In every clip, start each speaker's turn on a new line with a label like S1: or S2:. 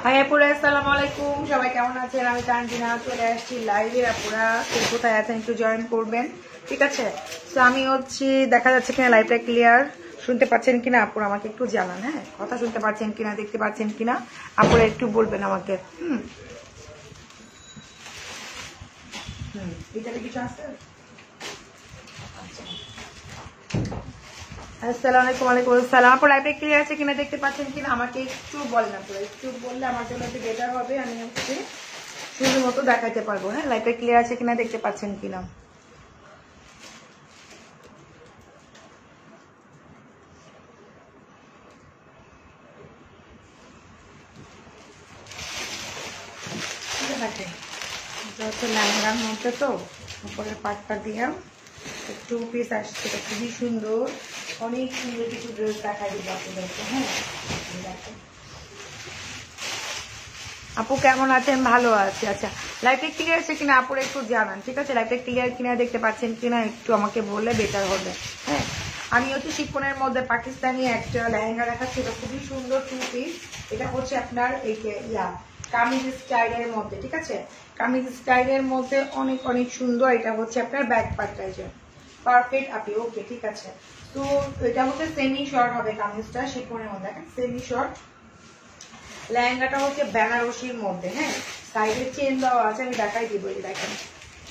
S1: High আপুরা, আসসালামু আলাইকুম। সবাই কেমন আছেন? আমি তানজিনা চলে আসছি লাইভে। আপুরা কোথায় আছেন একটু জয়েন করবেন, ঠিক আছে? তো আমি দেখা যাচ্ছে কিনা লাইভটা ক্লিয়ার শুনতে পাচ্ছেন কিনা আপুরা আমাকে একটু জানান। হ্যাঁ, কথা শুনতে পাচ্ছেন কিনা, দেখতে পাচ্ছেন কিনা আপুরা একটু বলবেন আমাকে। এটাতে কিছু আছে? আসসালামু আলাইকুম। ওয়ালাইকুম আসসালাম। আপুরা লাইভটা ক্লিয়ার আছে কিনা, দেখতে পাচ্ছেন কিনা আমাকে একটু বলেন আপুরা। একটু বললে আমার জন্য একটু বেটার হবে, আমি সুন্দর মতো দেখাইতে পারবো। হ্যাঁ, লাইভটা ক্লিয়ার আছে কিনা, দেখতে পাচ্ছেন কিনা। লেহেঙ্গার মধ্যে তো উপরের পাটটা দিয়া টু পিস আসছে, খুবই সুন্দর। অনেক সুন্দর কিছু ড্রেস দেখাই দিব আপনাদেরকে। হ্যাঁ, আপু কেমন আছেন? ভালো আছে। আচ্ছা, লাইভটা ক্লিয়ার আছে কিনা আপুরা একটু জানান, ঠিক আছে? লাইভটা ক্লিয়ার কিনা, দেখতে পাচ্ছেন কিনা একটু আমাকে বললে বেটার হবে। হ্যাঁ, আমি শিফনের মধ্যে পাকিস্তানি একটা লেহেঙ্গা দেখাচ্ছি। এটা খুবই সুন্দর টু পিস। এটা আপনার এই কামিজ স্টাইলের মধ্যে, ঠিক আছে? কামিজ স্টাইলের মধ্যে অনেক অনেক সুন্দর। এটা আপনার ব্যাক পার্টটা পারফেক্ট আপি। ওকে, ঠিক আছে। তো এটা সেমি শর্ট হবে কামিজটা, শিফনের মধ্যে দেখেন সেমি শর্ট। লেহেঙ্গাটা বেনারসির মধ্যে। হ্যাঁ, সাইডে চেন দেওয়া আছে, আমি দেখাই দিব। দেখেন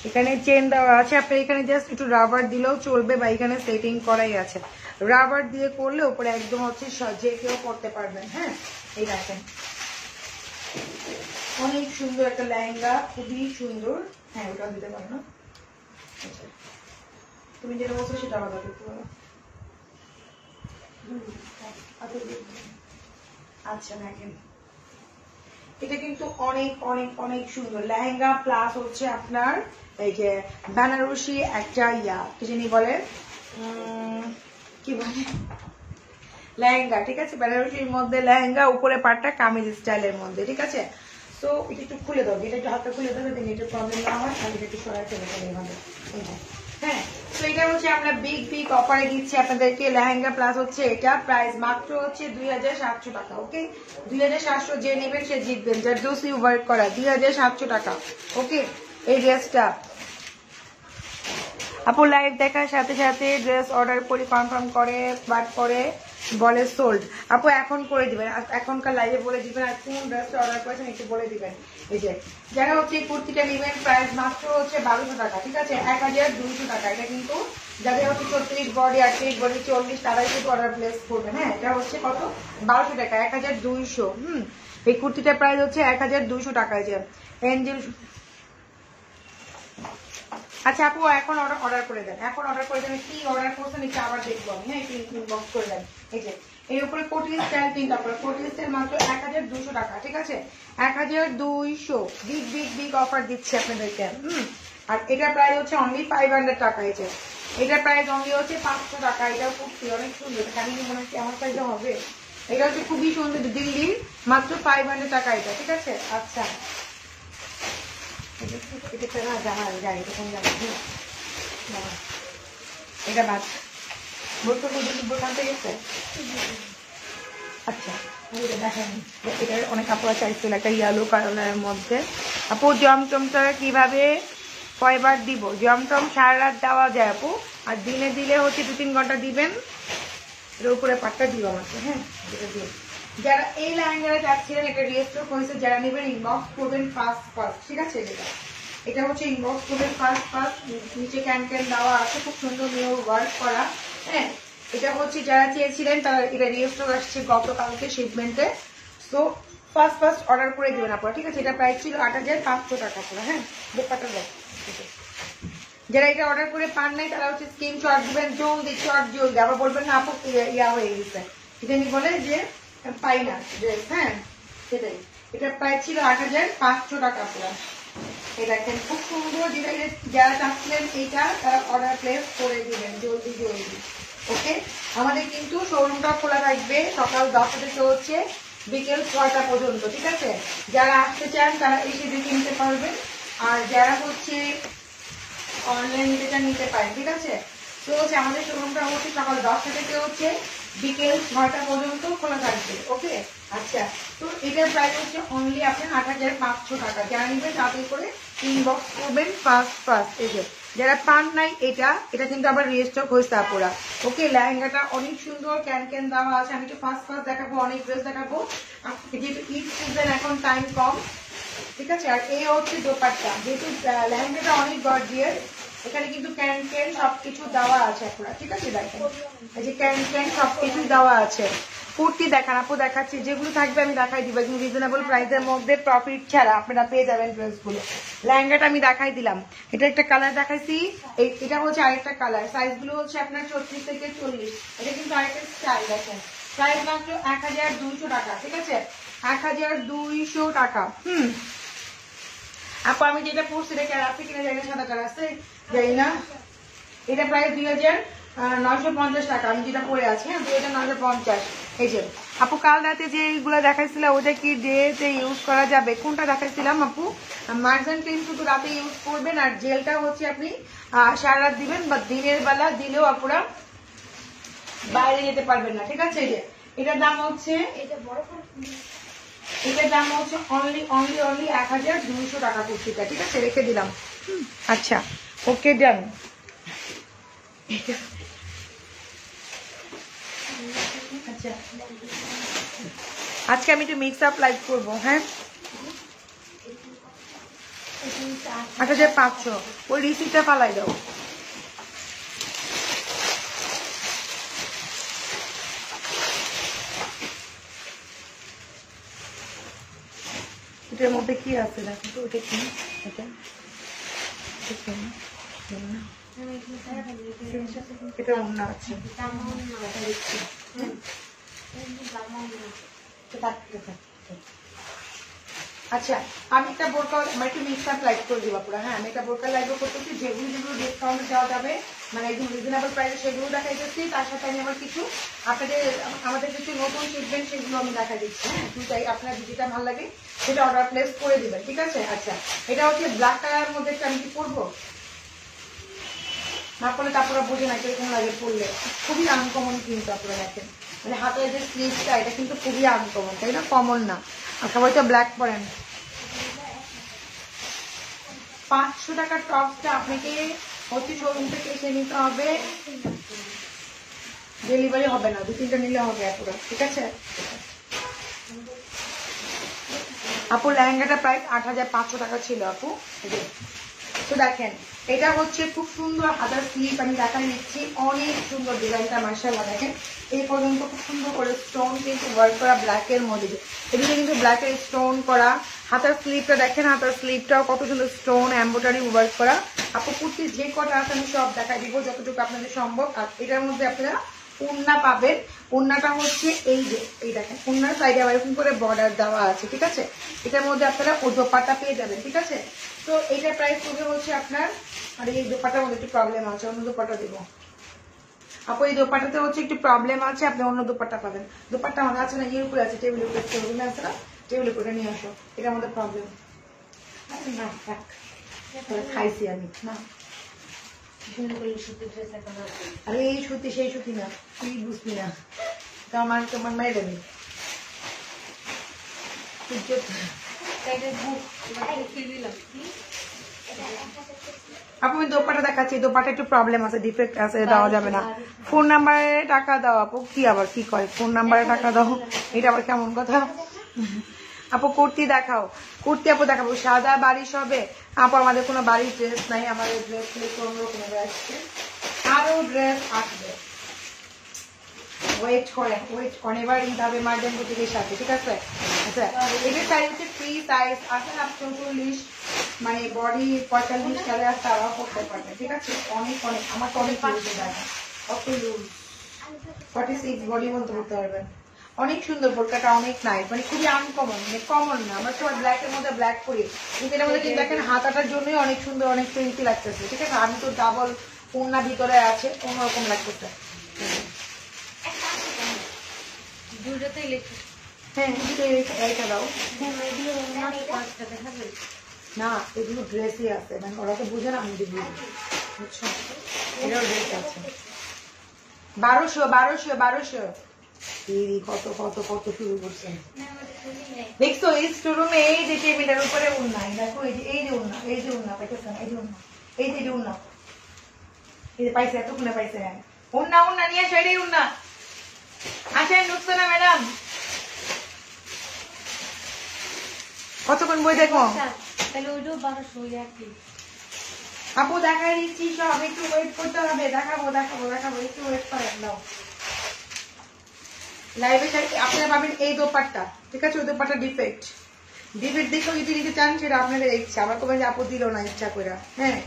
S1: এখানে চেন দেওয়া আছে, আপনি এখানে জাস্ট একটু রাবার দিলেও চলবে, বা এখানে সেটিং করাই আছে। রাবার দিয়ে করলে উপরে একদম যে কেউ করতে পারবেন। হ্যাঁ, এই দেখেন অনেক সুন্দর একটা লেহেঙ্গা, খুবই সুন্দর। হ্যাঁ, ওটা দিতে পারো না, তুমি যেটা বলছো সেটা আলাদা করতে পারো। আচ্ছা, দেখেন এটা কিন্তু অনেক অনেক অনেক সুন্দর লেহেঙ্গা, প্লাস আপনার এই যে বেনারসি একটা কি জানি বলে, কি বলে লেহেঙ্গা, ঠিক আছে? বেনারসির মধ্যে লেহেঙ্গা, উপরে পাটটা কামিজ স্টাইলের মধ্যে, ঠিক আছে? তো এটা একটু খুলে দাও, এটা একটু হাতটা খুলে দেবে, দেন এটা প্রবলেম না হয়, আর এটা একটু সরাই ফেলে এইভাবে। হ্যাঁ, তো এটা আমরা বিগ বিগ অফারে দিচ্ছি আপনাদেরকে লেহেঙ্গা, প্লাস এটা প্রাইস মাত্র 2700 টাকা। ওকে, 2700 যে নেবেন সে জিতবেন, যার জোসি ওয়ার্ক করা 2700 টাকা। ওকে, এই ড্রেসটা আপু লাইভ দেখার সাথে সাথে ড্রেস অর্ডার করে কনফার্ম করে বাট করে বলে সোল্ড। আপু এখন করে দিবেন, এখনকার লাইভে বলে দিবেন আর কোন ড্রেসটা অর্ডার করেছেন একটু বলে দিবেন। এই যে যারা এই কুর্তিটা নেবেন প্রাইস মাত্র 1200 টাকা, ঠিক আছে? 1200 টাকা। এটা কিন্তু যাদের 36 বডি 38 বডি 40 তারাই কিন্তু অর্ডার প্লেস করবেন। হ্যাঁ, এটা কত? 1200 টাকা, 1200। এই কুর্তিটার প্রাইস 1200 টাকা। যে এঞ্জেল, আচ্ছা আপু এখন অর্ডার করে দেন, এখন অর্ডার করে দেন। কি অর্ডার করছেন এটা আবার দেখবো আমি। হ্যাঁ, ইনবক্স করে দেন। এই যে এর উপরে কোটি স্টাইল 3টা করে, কোটি স্টাইল মাত্র 1200 টাকা, ঠিক আছে? 1200 বিগ বিগ বিগ অফার দিচ্ছে আপনাদেরকে। আর এটার প্রাইস অনলি 500 টাকা। এই যে এটার প্রাইস অনলি 500 টাকা। এটাও কুর্তি অনেক সুন্দর, খালি মনে হচ্ছে আমার সাইজে হবে। এটা খুবই সুন্দর, দিল্লির, মাত্র 500 টাকা এটা, ঠিক আছে? আচ্ছা, এটা বাদ গেছে। আচ্ছা, দেখেন এটার অনেক কাপড় চাইছিল একটা ইয়েলো কালারের মধ্যে। আপু জমটমটা কিভাবে কয়বার দিব? জমটম সারা রাত দেওয়া যায় আপু, আর দিনে দিলে 2-3 ঘন্টা দিবেন। এর উপরে পাটটা দিব আমাকে। হ্যাঁ, যেটা দিন যারা এই লেহেঙ্গাটা চাচ্ছিলেন, এটা রিস্টক হয়েছে, যারা নেবেন ইনবক্স করবেন ফার্স্ট, ঠিক আছে? এটা ইনবক্স করবেন ফার্স্ট। নিচে ক্যান দেওয়া আছে, খুব সুন্দর নিয়ে ওয়ার্ক করা। হ্যাঁ, এটা যারা চেয়েছিলেন তারা এটা রিস্টক আসছে গতকালকে শিপমেন্টে। তো ফার্স্ট অর্ডার করে দেবেন আপনারা, ঠিক আছে? এটা প্রাইস ছিল 8500 টাকা করে। হ্যাঁ, দোপাট্টা দেয়। যারা এটা অর্ডার করে পান নাই তারা স্ক্রিনশট দিবেন, জলদি আবার বলবেন না আপু ইয়া হয়ে গেছে, এটা বলে যে পাই না ড্রেস। হ্যাঁ, সেটাই। এটা প্রাইস ছিল 8500 টাকা পুরো। এই দেখেন খুব সুন্দর, যারা চাচ্ছিলেন এইটা তারা অর্ডার প্লেস করে দিবেন জলদি। ওকে, আমাদের কিন্তু শোরুমটা খোলা থাকবে সকাল 10টা থেকে বিকেল 6টা পর্যন্ত, ঠিক আছে? যারা আসতে চান তারা এসে দেখে নিতে পারবেন, আর যারা অনলাইন নিতে পারেন, ঠিক আছে? তো আমাদের শোরুমটা সকাল 10টা থেকে বিকেল 6টা পর্যন্ত খোলা থাকবে। ওকে, আচ্ছা, তো এটার প্রাইস হচ্ছে অনলি আপনার 8500 টাকা। যারা নিবেন তাড়াতাড়ি করে ইনবক্স করবেন ফার্স্ট। এই যে যারা পান নাই এটা কিন্তু আবার রিস্টক হয়েছে আপুরা। ওকে, লেহেঙ্গাটা অনেক সুন্দর, ক্যান দেওয়া আছে। আমি একটু ফার্স্ট দেখাবো, অনেক ড্রেস দেখাবো, যেহেতু ঈদ সিজন এখন টাইম কম, ঠিক আছে। আর এই হচ্ছে দোপাট্টা, যেহেতু লেহেঙ্গাটা অনেক গর্জিয়াস, এখানে কিন্তু ক্যান সবকিছু দেওয়া আছে আপনারা, ঠিক আছে। দেখেন এই যে ক্যান সবকিছু দেওয়া আছে। কুর্তি দেখান আপু, দেখাচ্ছি, যেগুলো থাকবে আমি দেখাই দিব একদম রিজনেবল প্রাইসের মধ্যে, প্রফিট ছাড়া আপনারা পেয়ে যাবেন ড্রেসগুলো। লেহেঙ্গাটা আমি দেখাই দিলাম, এটা একটা কালার দেখাইছি, এটা হচ্ছে আরেকটা কালার। সাইজগুলো হচ্ছে আপনার 34 থেকে 40। এটা কিন্তু আরেকটা স্টাইল। দেখেন প্রাইস মাত্র 1200 টাকা, ঠিক আছে, 1200 টাকা। আপু আমি যেটা পড়ছি এটা কালার আছে কিনা জানি না, সাদা কালার আছে জানি না। এটা প্রায় 2950 টাকা আমি যেটা পরে আছি। হ্যাঁ, 2950। এই যে আপু কাল রাতে যে এইগুলো দেখাইছিল ওটা কি ডেতে ইউজ করা যাবে? কোনটা দেখাইছিলাম আপু? মার্জান ক্রিম শুধু রাতে ইউজ করবেন, আর জেলটা হচ্ছে আপনি সারা রাত দিবেন, বা দিনের বেলা দিলেও আপুরা বাইরে যেতে পারবেন না, ঠিক আছে। এই যে এটার দাম হচ্ছে অনলি 1200 টাকা কুর্তিটা, ঠিক আছে, রেখে দিলাম। আচ্ছা, ওকে, ডান। আচ্ছা, আজকে আমি একটু মিক্স আপ লাইভ করবো। হ্যাঁ, 8500। ওই রিসিপ্টটা পালাই দাও। এটার মধ্যে কি আছে দেখো তো, ওটা কি? এটা অন্য আছে। আচ্ছা, আমি একটা বোরকা একটু মিক্স আপ লাইভ করে দিব পুরো। হ্যাঁ, আমি একটা বোরকা লাইভ করতেছি, যেগুলো ডিসকাউন্ট দেওয়া যাবে, মানে একদম রিজনেবল প্রাইসে, সেগুলো দেখাইতেছি। তার সাথে আমি আমার কিছু আমাদের কিছু নতুন শিখবেন, সেগুলো আমি দেখা দিচ্ছি। হ্যাঁ, দুটাই আপনার যেটা ভালো লাগে সেটা অর্ডার প্লেস করে দিবেন, ঠিক আছে। আচ্ছা, এটা হচ্ছে ব্ল্যাক কালারের মধ্যে একটা, আমি কি পরবো না পড়লে তারপরে বুঝে না কিরকম লাগে পড়লে। খুবই আনকমন কিন্তু আপনারা দেখেন, মানে হাতের যে স্লিভটা এটা কিন্তু খুবই আনকমন, তাই না, কমন না। আর সবাই তো ব্ল্যাক পরেন। 500 টাকার টপসটা আপনাকে হচ্ছে শোরুম থেকে এসে নিতে হবে, ডেলিভারি হবে না, 2-3টা নিলে হবে আপুরা, ঠিক আছে। আপু লেহেঙ্গাটা প্রাইস 8500 টাকা ছিল আপু। তো দেখেন এটা হচ্ছে খুব সুন্দর হাতার স্লিপ, আমি দেখাই দিচ্ছি, অনেক সুন্দর ডিজাইনটা, মাশাআল্লাহ। দেখেন এই পর্যন্ত খুব সুন্দর করে স্টোন কিন্তু ওয়ার্ক করা, ব্ল্যাকের মধ্যে এদিকে কিন্তু ব্ল্যাকের স্টোন করা। হাতার স্লিপটা দেখেন, হাতার স্লিপটাও কত সুন্দর স্টোন এমব্রয়ডারি ওয়ার্ক করা। আপু কুর্তির যে কটা আছে আমি সব দেখাই দিব যতটুকু আপনাদের সম্ভব। আর এটার মধ্যে আপনারা ওড়না পাবেন। ওড়নাটা হচ্ছে এই যে, এই দেখেন ওড়নার সাইডে আবার এরকম করে বর্ডার দেওয়া আছে, ঠিক আছে। এটার মধ্যে আপনারা ও দোপাট্টা পেয়ে যাবেন, ঠিক আছে। তো এটার প্রাইস পড়বে হচ্ছে আপনার, আর এই দোপাট্টার মধ্যে একটু প্রবলেম আছে, অন্য দোপাট্টা দেবো আপু। এই দোপাট্টাতে হচ্ছে একটু প্রবলেম আছে, আপনি অন্য দোপাট্টা পাবেন। দোপাট্টা আমাদের আছে না, ইয়ের উপরে আছে, টেবিলের উপরে রুমে আছে না, টেবিলের উপরে নিয়ে আসো, এটার মধ্যে প্রবলেম না। খাইছি আমি না, আরে এই সুতি সেই সুতি না, তুই বুঝবি না, তোমার মায়ের দেবে। আপু আমি দোপাটা দেখাচ্ছি, দোপাটা একটু প্রবলেম আছে, ডিফেক্ট আছে, দেওয়া যাবে না। ফোন নাম্বারে টাকা দাও আপু। কি আবার কি কয়, ফোন নাম্বারে টাকা দাও, এটা আবার কেমন কথা। আপু কুর্তি দেখাও, কুর্তি আপু দেখাবো, সাদা বারিশ হবে আপু। আমাদের কোনো বাড়ির ড্রেস নাই, আমাদের ড্রেস অন্যরকম আসছে, আরো ড্রেস আসবে। ওয়েট করেন এবার ঈদ হবে মার্জেন বুটিকের সাথে, ঠিক আছে। আচ্ছা, এটার সাইজ হচ্ছে ফ্রি সাইজ আছে না 44, মানে বডি 45 সালে আর তারা করতে পারবে, ঠিক আছে। অনেক আমার তো অনেক লুজ দেখা, অত লুজ 46 বডি বলতে করতে পারবেন। অনেক সুন্দর বোরকাটা, অনেক নাইস, মানে খুবই আনকমন, মানে কমন না। আমরা সবাই ব্ল্যাকের মধ্যে ব্ল্যাক করি, কিন্তু এটার মধ্যে কিন্তু দেখেন হাতাটার জন্যই অনেক সুন্দর, অনেক প্রিন্টি লাগতেছে, ঠিক আছে। আমি তো ডাবল ওড়না ভিতরে আছে, অন্যরকম লাগতেছে। হ্যাঁ, এইটা দাও না, এগুলো ড্রেসই আছে, মানে ওরা তো বুঝে না, আমি বুঝি, বুঝছো, এটাও ড্রেস আছে। 1200 কত কত কত শুরু করছেন দেখছো এই স্টোরুমে এই যে টেবিলের উপরে উন্না দেখো এই যে উন্না পাইতেছেন এই যে উন্না এই যে পাইছে এতক্ষণে পাইছে উন্না নিয়ে আসো এটাই উন্না আসেন ঢুকছো না ম্যাডাম কতক্ষণ বই দেখো আপু দেখাই দিচ্ছি সব একটু ওয়েট করতে হবে দেখাবো একটু ওয়েট করেন দাও লাইভে আপনারা পাবেন এই দোপাট্টা ঠিক আছে ওই দোপাট্টা ডিফেক্ট দেখো যদি নিতে চান সেটা আপনাদের ইচ্ছা আমার কোনো আপু দিল না ইচ্ছা করে হ্যাঁ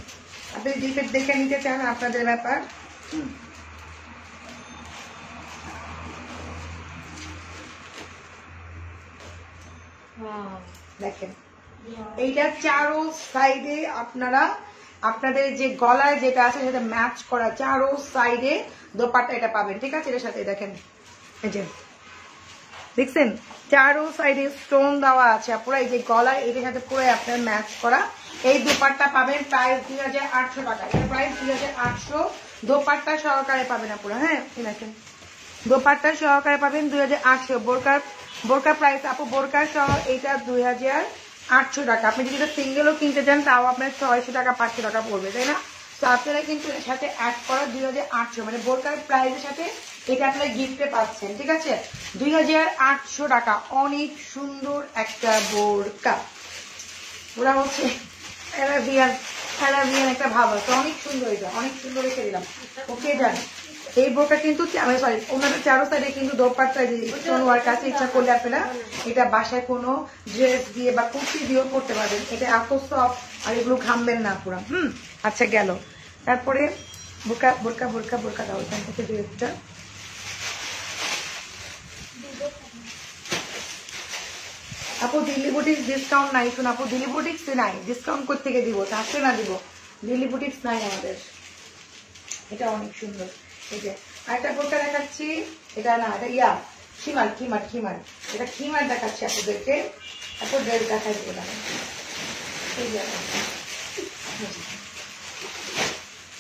S1: আপনি ডিফেক্ট দেখে নিতে চান আপনাদের ব্যাপার দেখেন এইটা চারো সাইডে আপনারা আপনাদের যে গলায় যেটা আছে সেটা ম্যাচ করা চারো সাইডে দোপাট্টা এটা পাবেন ঠিক আছে এটার সাথে দেখেন এই যে দেখছেন চারো সাইডে স্টোন দেওয়া আছে পুরো এই যে গলায় এটার সাথে পুরো আপনার ম্যাচ করা এই দোপাট্টা পাবেন প্রাইস 2800 টাকা এটা প্রাইস 2800 দোপাট্টা সহকারে পাবেন আপুরা হ্যাঁ দেখেন দোপাট্টা সহকারে পাবেন 2800 বোরকার প্রাইস আপু বোরকার সহ এটা 2800 টাকা আপনি যদি সিঙ্গেলও কিনতে চান তাও আপনার 600 টাকা 500 টাকা পড়বে তাই না তো আপনারা কিন্তু এর সাথে অ্যাড করা 2800 মানে বোরকার প্রাইসের সাথে এটা আপনারা গিফটে পাচ্ছেন ঠিক আছে 2800 টাকা অনেক সুন্দর একটা বোরকা ওরা হচ্ছে অ্যারাবিয়ান একটা ভাব আছে অনেক সুন্দর এটা অনেক সুন্দর রেখে দিলাম ওকে জান এই বোরকা কিন্তু সরি ওনাদের চারো সাইডে কিন্তু দোপাট্টা স্টোন ওয়ার্ক আছে ইচ্ছা করলে আপনারা এটা বাসায় কোনো ড্রেস দিয়ে বা কুর্তি দিয়েও করতে পারবেন এটা এত সফট আর এগুলো ঘামবেন না পুরো আচ্ছা গেল তারপরে বোরকা দাও এখান থেকে দু একটা আপু দিল্লি বুটিক্স ডিসকাউন্ট নাই শুন আপু দিল্লি বুটিক্স নাই ডিসকাউন্ট কোথেকে দিব চারশো না দিব দিল্লি বুটিক্স নাই আমাদের এটা অনেক সুন্দর এই যে আরেকটা বোরকা দেখাচ্ছি এটা না এটা খিমার এটা খিমার দেখাচ্ছি আপনাদেরকে তারপর ড্রেস দেখাই দেবো এই যে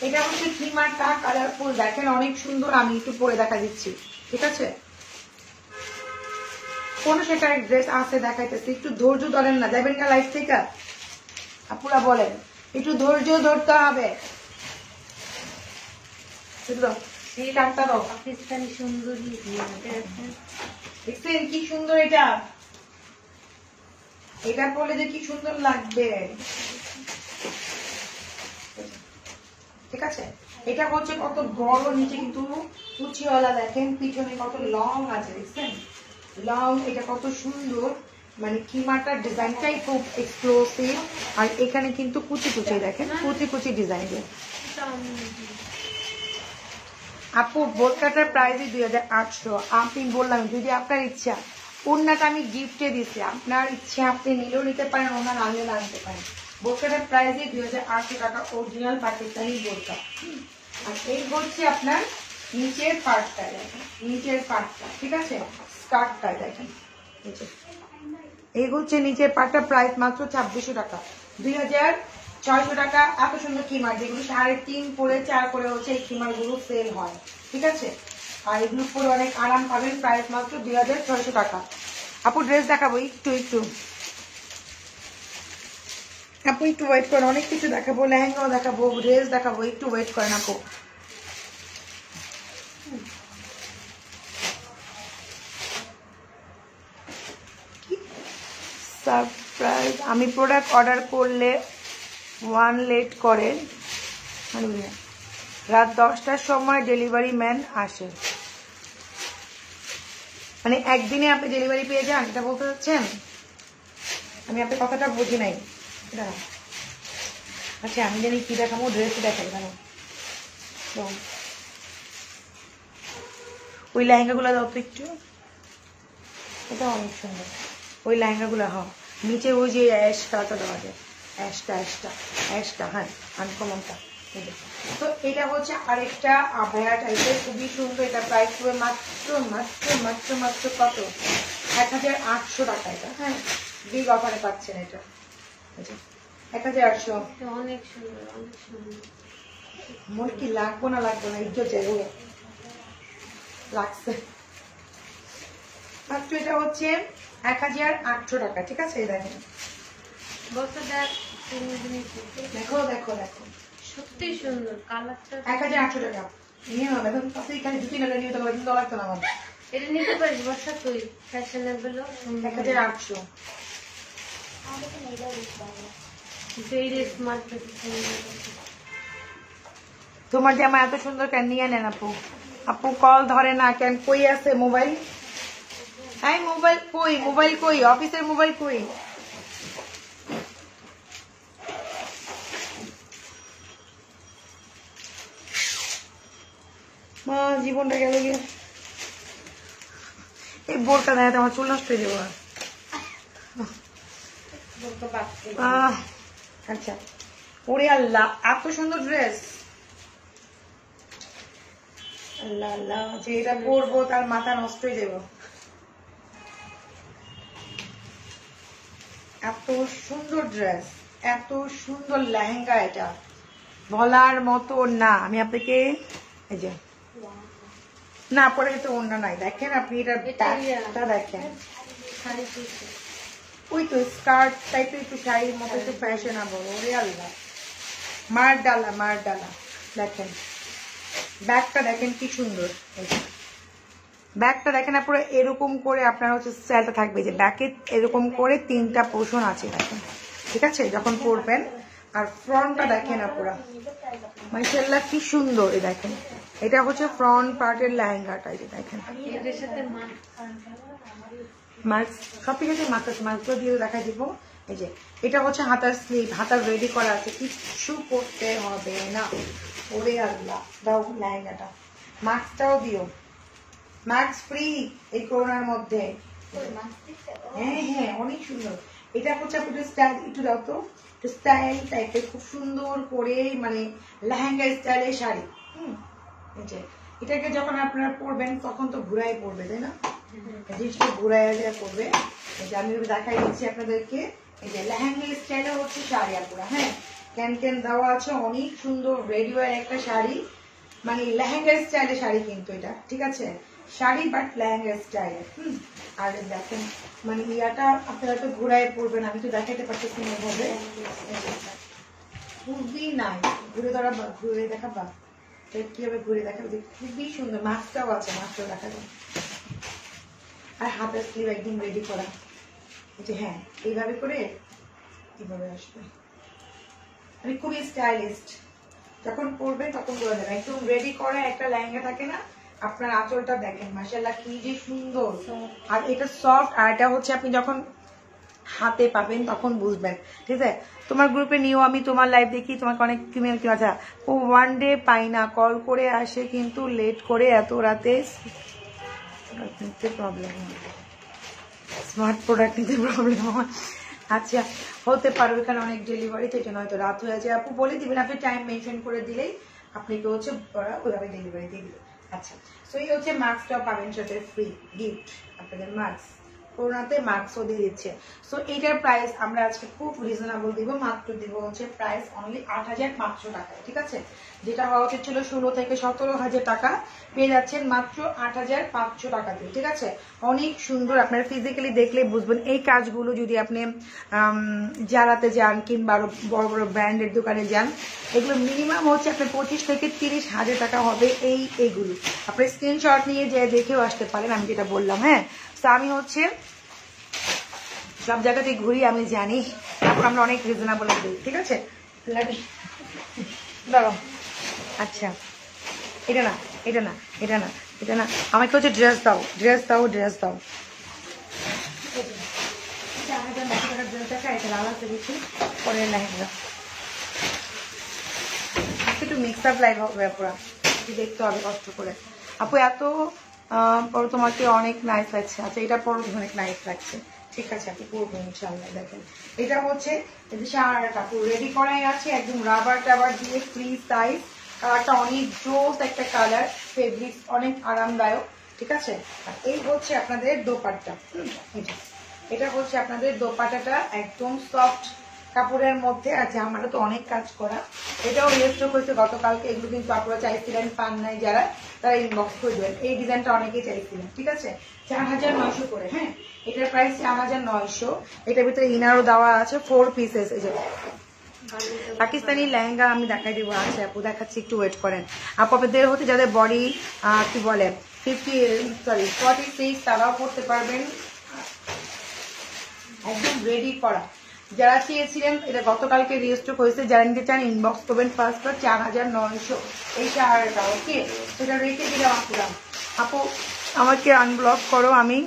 S1: এটা হচ্ছে খিমারটা কালারফুল দেখেন অনেক সুন্দর আমি একটু পরে দেখা দিচ্ছি ঠিক আছে কোন সেটা ড্রেস আছে দেখাইতেছি একটু ধৈর্য ধরেন না যাবেন না লাইফ থেকে আপুরা বলেন একটু ধৈর্য ধরতে হবে দেখছেন কি সুন্দর এটা পরলে যে কি সুন্দর লাগবে ঠিক আছে এটা হচ্ছে কত বড় নিচে কিন্তু কুচিওয়ালা দেখেন পিছনে কত লং আছে দেখছেন লং এটা কত সুন্দর মানে কিমাটার ডিজাইনটাই খুব এক্সক্লুসিভ আর এখানে কিন্তু কুচি দেখেন কুচি ডিজাইন আপু বোরকাটার প্রাইস 2800 আমি বললাম যদি আপনার ইচ্ছা ওড়নাটা আমি গিফটে দিচ্ছি আপনার ইচ্ছা আপনি নিলেও নিতে পারেন ওনার আনলেও আনতে পারেন বোরকাটার প্রাইস 2800 টাকা অরিজিনাল পাকিস্তানি বোরকা আর এই হচ্ছে আপনার নিচের পার্টটা দেখেন নিচের পার্টটা ঠিক আছে স্কার্টটা দেখেন এই হচ্ছে নিচের পার্টটা প্রাইস মাত্র 2600 টাকা 2600 টাকা এত সুন্দর কিমার যেগুলো 3.5 পরে 4 করে হচ্ছে এই কিমার গুলো সেল হয় ঠিক আছে আর এগুলো পরে অনেক আরাম পাবেন প্রাইস মাত্র 2600 টাকা আপু ড্রেস দেখাবো একটু আপু একটু ওয়েট করেন অনেক কিছু দেখাবো লেহেঙ্গাও দেখাবো ড্রেস দেখাবো একটু ওয়েট করেন আপু সারপ্রাইজ আমি প্রোডাক্ট অর্ডার করলে 1 লেট করে রাত 10টার সময় ডেলিভারি ম্যান আসে মানে একদিনে আপনি ডেলিভারি পেয়ে যান এটা বলতে চাচ্ছেন আমি আপনার কথাটা বুঝি নাই আচ্ছা আমি জানি কি দেখাবো ড্রেস দেখাই কেন ওই লেহেঙ্গাগুলো দাও তো একটু এটা অনেক সুন্দর ওই লেহেঙ্গাগুলো নিচে ওই যে অ্যাশ কালারটা দেওয়া যায় অ্যাশটা হ্যাঁ আনকমনটা তো এটা হচ্ছে আরেকটা আভায়া টাইপের খুবই সুন্দর এটা প্রাইস হবে মাত্র কত 1800 টাকা এটা হ্যাঁ বিগ অফারে পাচ্ছেন এটা 1800
S2: অনেক সুন্দর
S1: মোর কি লাগবো না ইজ্জত যাই লাগছে। মাত্র এটা হচ্ছে 1800 টাকা, ঠিক আছে? এই দেখেন, দেখো দেখো দেখো,
S2: সত্যি সুন্দর কালারটা।
S1: 1800 টাকা নিয়ে হবে। এখন আপনি এখানে দুটি নালে নিয়ে তবে কিন্তু লাগতো না আমার।
S2: এটা নিতে পারিস বর্ষা, তুই ফ্যাশনেবল
S1: 1800। তোমার জামা এত সুন্দর কেন? নিয়ে নেন আপু। আপু কল ধরে না কেন? কই আছে মোবাইল? এই মোবাইল কই? মোবাইল কই? অফিসের মোবাইল কই? মা জীবনটা গেল গিয়ে। এই বোরটা দেখাতে আমার চুল নষ্ট হয়ে যাবো। আচ্ছা, ওরে আল্লাহ, এত সুন্দর ড্রেস। আল্লাহ আল্লাহ, যে এটা পরবো তার মাথা নষ্ট হয়ে যাবো। এত সুন্দর ড্রেস, এত সুন্দর লেহেঙ্গা, এটা বলার মতো না। আমি আপনাকে এই যে না পরে তো ওড়না নাই, দেখেন আপনি এটা ব্যাকটা দেখেন। ওই তো স্কার্ট টাইপের একটু শাড়ির মতো একটু ফ্যাশনেবল। ওরে আল্লাহ, মার ডালা মার ডালা। দেখেন ব্যাগটা দেখেন কি সুন্দর। ব্যাগটা দেখেন পুরো এরকম করে আপনার হচ্ছে স্টাইলটা থাকবে, যে ব্যাকে এরকম করে 3টা পোর্শন আছে দেখেন, ঠিক আছে? যখন পরবেন। আর ফ্রন্টটা দেখেন পুরো মাশাআল্লাহ কি সুন্দর। এই দেখেন, এটা হচ্ছে ফ্রন্ট পার্টের লেহেঙ্গাটা। এই যে দেখেন মাস্ক, সব ঠিক আছে। মাস্কগুলো দিয়ে দেখা দিব। এই যে এটা হচ্ছে হাতার স্লিভ, হাতার রেডি করা আছে, কিচ্ছু করতে হবে না। ওরে আল্লাহ, দাও লেহেঙ্গাটা। মাস্কটাও দিও, মাস্ক ফ্রি এই করোনার মধ্যে। হ্যাঁ হ্যাঁ, অনেক সুন্দর। এটা হচ্ছে আপনি স্টাইল একটু দাও তো, স্টাইল টাইপের খুব সুন্দর করে, মানে লেহেঙ্গা স্টাইলের শাড়ি। এই যে এটাকে যখন আপনারা পরবেন তখন তো ঘুরাই পরবে, তাই না? জিনিসটা ঘুরাই পরবে। এই যে আমি দেখাই দিচ্ছি আপনাদেরকে। এই যে লেহেঙ্গা স্টাইলে হচ্ছে শাড়ি আপুরা। হ্যাঁ, ক্যান ক্যান দেওয়া আছে, অনেক সুন্দর রেডিওয়ার একটা শাড়ি, মানে লেহেঙ্গা স্টাইলের শাড়ি কিন্তু এটা, ঠিক আছে? Sari but lehenga style. আর দেখেন মানে ইয়াটা আপনারা তো ঘুরাই পরবেন, আমি তো দেখাতে পারতেছি না ভাবে। খুবই নাই, ঘুরে দাঁড়াবা, ঘুরে দেখাবা কিভাবে ঘুরে দেখাবে। খুবই সুন্দর, মাস্কটাও আছে, মাস্কটাও দেখা যায়। আর হাতের স্লিভ একদম রেডি করা। যে হ্যাঁ, এইভাবে করে কিভাবে আসবে, মানে খুবই স্টাইলিস্ট। যখন পরবেন তখন করে দেবেন, একদম রেডি করা একটা লেহেঙ্গা থাকে না? আপনার আঁচলটা দেখেন মাশাআল্লাহ কি যে সুন্দর। আর এটা সফট, আর এটা হচ্ছে আপনি যখন হাতে পাবেন তখন বুঝবেন, ঠিক আছে? তোমার গ্রুপে নিও, আমি তোমার লাইভ দেখি, তোমাকে অনেক ফিমেল কি আছে ও ওয়ান ডে পাই না, কল করে আসে কিন্তু লেট করে, এত রাতে প্রবলেম হয়, স্মার্ট প্রোডাক্ট নিতে প্রবলেম হয়। আচ্ছা, হতে পারে এখানে অনেক ডেলিভারি, তো জন্য হয়তো রাত হয়ে যায়। আপু বলে দিবেন, আপনি টাইম মেনশন করে দিলেই আপনাকে হচ্ছে ওরা ওইভাবে ডেলিভারি দিয়ে দিবে। আচ্ছা, সো এই হচ্ছে মাস্কটাও পাবেন সাথে ফ্রি গিফট, আপনাদের মাস্ক। করোনাতে মাস্কও দিয়ে দিচ্ছে। সো এইটার প্রাইস আমরা আজকে খুব রিজনেবল দিব, মাত্র দিব হচ্ছে প্রাইস অনলি 8500 টাকায়, ঠিক আছে? যেটা হওয়া উচিত ছিল 16 থেকে 17,000 টাকা, পেয়ে যাচ্ছেন মাত্র 8500 টাকা দিয়ে, ঠিক আছে? অনেক সুন্দর, আপনারা ফিজিক্যালি দেখলে বুঝবেন। এই কাজগুলো যদি আপনি জারাতে যান কিংবা আরো বড় বড় ব্র্যান্ডের দোকানে যান, এগুলো মিনিমাম হচ্ছে আপনার 25 থেকে 30,000 টাকা হবে। এইগুলো আপনি স্ক্রিনশট নিয়ে যে দেখেও আসতে পারেন, আমি যেটা বললাম। হ্যাঁ, তো আমি হচ্ছে সব জায়গাতে ঘুরি, আমি জানি, তারপর আমরা অনেক রিজনেবল দিই, ঠিক আছে? দাঁড়াও, আচ্ছা এটা না, এটা না, এটা না, এটা না, আমাকে হচ্ছে ড্রেস দাও, ড্রেস দাও, ড্রেস দাও। পরে লেহেঙ্গা একটু মিক্স আপ লাইভ হবে, পুরা দেখতে হবে কষ্ট করে। আপু এত পরে তোমাকে অনেক নাইস লাগছে। আচ্ছা, এটা পরে অনেক নাইস লাগছে, ঠিক আছে? আপনি পরবেন ইনশাআল্লাহ। দেখেন এটা হচ্ছে সারা কাপড় রেডি করাই আছে, একদম রাবার টাবার দিয়ে ফ্রি সাইজ। কালারটা অনেক জোস একটা কালার, ফেব্রিক্স অনেক আরামদায়ক, ঠিক আছে? আর এই হচ্ছে আপনাদের দোপাট্টা। এটা হচ্ছে আপনাদের দোপাট্টাটা, একদম সফট কাপড়ের মধ্যে আছে। আমারও তো অনেক কাজ করা। এটাও রিস্টক হয়েছে গতকালকে। এগুলো কিন্তু আপনারা চাইছিলেন, পান নাই যারা, তারা ইনবক্স করে দেবেন। এই ডিজাইনটা অনেকেই চাইছিলেন, ঠিক আছে। 4900 করে, হ্যাঁ, এটার প্রাইস 4900। এটার ভিতরে ইনারও দেওয়া আছে 4 পিসেস। এই যে পাকিস্তানি লেহেঙ্গা আমি দেখাই দিব। আচ্ছা আপু দেখাচ্ছি, একটু ওয়েট করেন। আপু আপনাদের হচ্ছে যাদের বডি কি বলে 46 তারাও করতে পারবেন, একদম রেডি করা। যারা চেয়েছিলেন, এটা গতকালকে রিস্টক হয়েছে, যারা নিতে চান ইনবক্স করবেন ফার্স্ট 4900 এই শাড়িটা। ওকে, সেটা রেখে দিলাম। আপুরা আপু আমাকে আনব্লক করো, আমি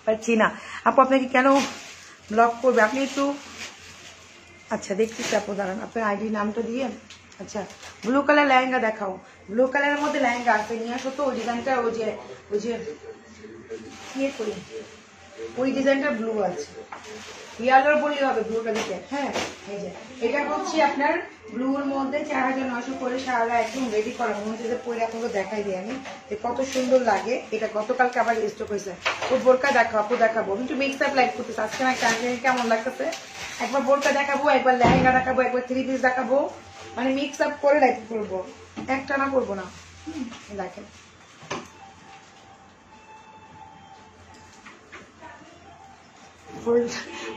S1: পাচ্ছি না। আপু আপনাকে কেন ব্লক করবে? আপনি একটু, আচ্ছা দেখতেছি আপু, দাঁড়ান আপনার আইডি নামটা দিয়ে। আচ্ছা ব্লু কালার লেহেঙ্গা দেখাও। ব্লু কালারের মধ্যে লেহেঙ্গা আছে, নিয়ে আসো তো ওই ডিজাইনটা। ওই যে ইয়ে করি, ওই ডিজাইনটা ব্লু আছে। ইয়ালোর বললে হবে ব্লুটা দিতে। হ্যাঁ, এই যে এটা হচ্ছে আপনার ব্লুর মধ্যে 4900 করে সারা একদম রেডি করা। মনে হচ্ছে যে পরে আপনাকে দেখাই দিই আমি যে কত সুন্দর লাগে। এটা গতকালকে আবার স্টক হয়েছে। ও বোরকা দেখাও আপু, দেখাবো কিন্তু মিক্স আপ লাইক করতেছে আজকে না। কেমন লাগতেছে? একবার বোরকা দেখাবো, একবার লেহেঙ্গা দেখাবো, একবার 3 পিস দেখাবো, মানে মিক্স আপ করে লাইক করবো, একটা না করবো না। দেখেন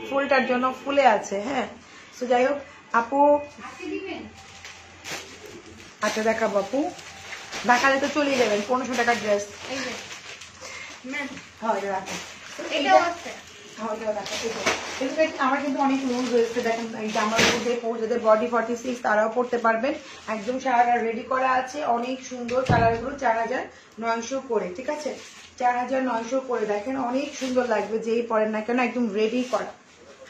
S1: ফুলটার জন্য ফুলে আছে। হ্যাঁ, তো যাই হোক আপু, আচ্ছা দেখাবো আপু, দেখালে তো চলে যাবেন। 1500 টাকার ড্রেস। আমার কিন্তু অনেক রুলস রয়েছে। দেখেন এই জামার মধ্যে যাদের বডি 46 তারাও পড়তে পারবেন। একদম সারাটা রেডি করা আছে, অনেক সুন্দর কালারগুলো। 4900 করে, ঠিক আছে, 4900 করে। দেখেন অনেক সুন্দর লাগবে যেই পরেন না কেন, একদম রেডি করা,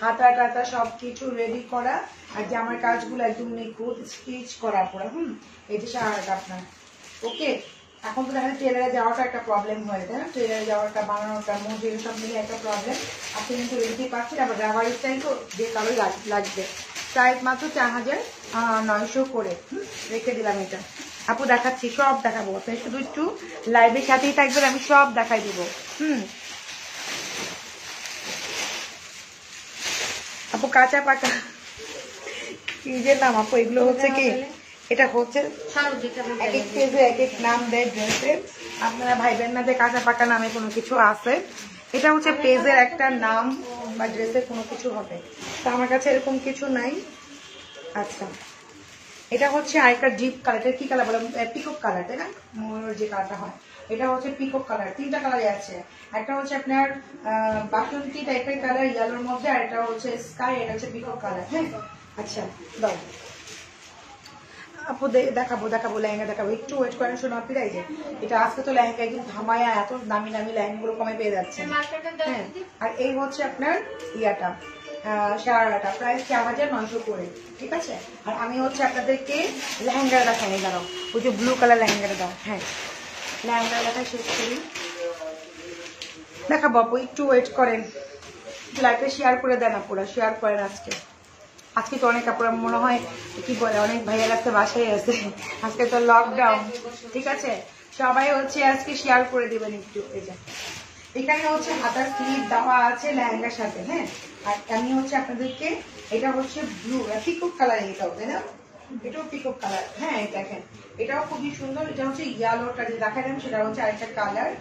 S1: হাতা টাতা সবকিছু রেডি করা। আর জামার কাজগুলো একদম নিখুঁত স্টিচ করা পুরো। এই যে সারাটা আপনার। ওকে, এখন তো দেখেন টেলারে যাওয়াটা একটা প্রবলেম হয়ে যায় না, টেলারে যাওয়াটা, বানানোটা, মজুরি সব মিলে একটা প্রবলেম। আপনি কিন্তু রেডি পাচ্ছেন। আবার রাবার স্টাইল তো যে কারোই লাগবে। প্রাইস মাত্র 4900 করে রেখে দিলাম এটা। আপু দেখাচ্ছি, সব দেখাবো। আপনি শুধু একটু লাইভের সাথেই থাকবেন, আমি সব দেখাই দিব। আপু কাঁচা পাকা কি যে নাম আপু, এগুলো হচ্ছে কি, এটা হচ্ছে এক এক পেজে এক এক নাম দেয় ড্রেসের। আপনারা ভাইবেন না যে কাঁচা পাকা নামে কোনো কিছু আছে। এটা হচ্ছে পেজের একটা নাম বা ড্রেসের কোনো কিছু হবে। তো আমার কাছে এরকম কিছু নাই। আচ্ছা এটা হচ্ছে আরেকটা ডিপ কালার। এটা কি কালার বলে? পিকক কালার, তাই না? ময়ূর যে কালারটা হয়, এটা হচ্ছে পিকক কালার। 3টা কালারই আছে। একটা হচ্ছে আপনার বাসন্তী টাইপের কালার ইয়েলোর মধ্যে, আর এটা হচ্ছে স্কাই, এটা হচ্ছে পিকক কালার। হ্যাঁ, আচ্ছা দাও আপু, দেখাবো লেহেঙ্গা দেখাবো। একটু ওয়েট করেন শোনো আপনারা। এই যে এটা আজকে তো লেহেঙ্গা একদম ধামায়া, এত দামি দামি লেহেঙ্গাগুলো কমে পেয়ে যাচ্ছে। হ্যাঁ, আর এই হচ্ছে আপনার ইয়াটা, সারাটা প্রায় 4900 করে, ঠিক আছে। আর আমি হচ্ছে আপনাদেরকে লেহেঙ্গা দেখাই। দাঁড়াও, ওই যে ব্লু কালার লেহেঙ্গাটা দাও। হ্যাঁ, লেহেঙ্গা দেখা শেষ করি, দেখাবো আপু, একটু ওয়েট করেন। লাইভে শেয়ার করে দেন আপুরা, শেয়ার করেন। আজকে তো অনেক আপুরা মনে হয় কি বলে, অনেক ভাইয়ার কাছে বাসায় আছে, আজকে তো লকডাউন, ঠিক আছে। সবাই হচ্ছে আজকে শেয়ার করে দিবেন একটু। এই যে এখানে হচ্ছে হাতার স্লিভ দেওয়া আছে লেহেঙ্গার সাথে। হ্যাঁ, আর আমি হচ্ছে আপনাদেরকে, এটা হচ্ছে ব্লু পিকক কালার, এটাও তাই না, এটাও পিকক কালার। হ্যাঁ দেখেন এটাও খুবই সুন্দর। এটা হচ্ছে ইয়েলোটা যে দেখালাম, সেটা হচ্ছে আরেকটা কালার।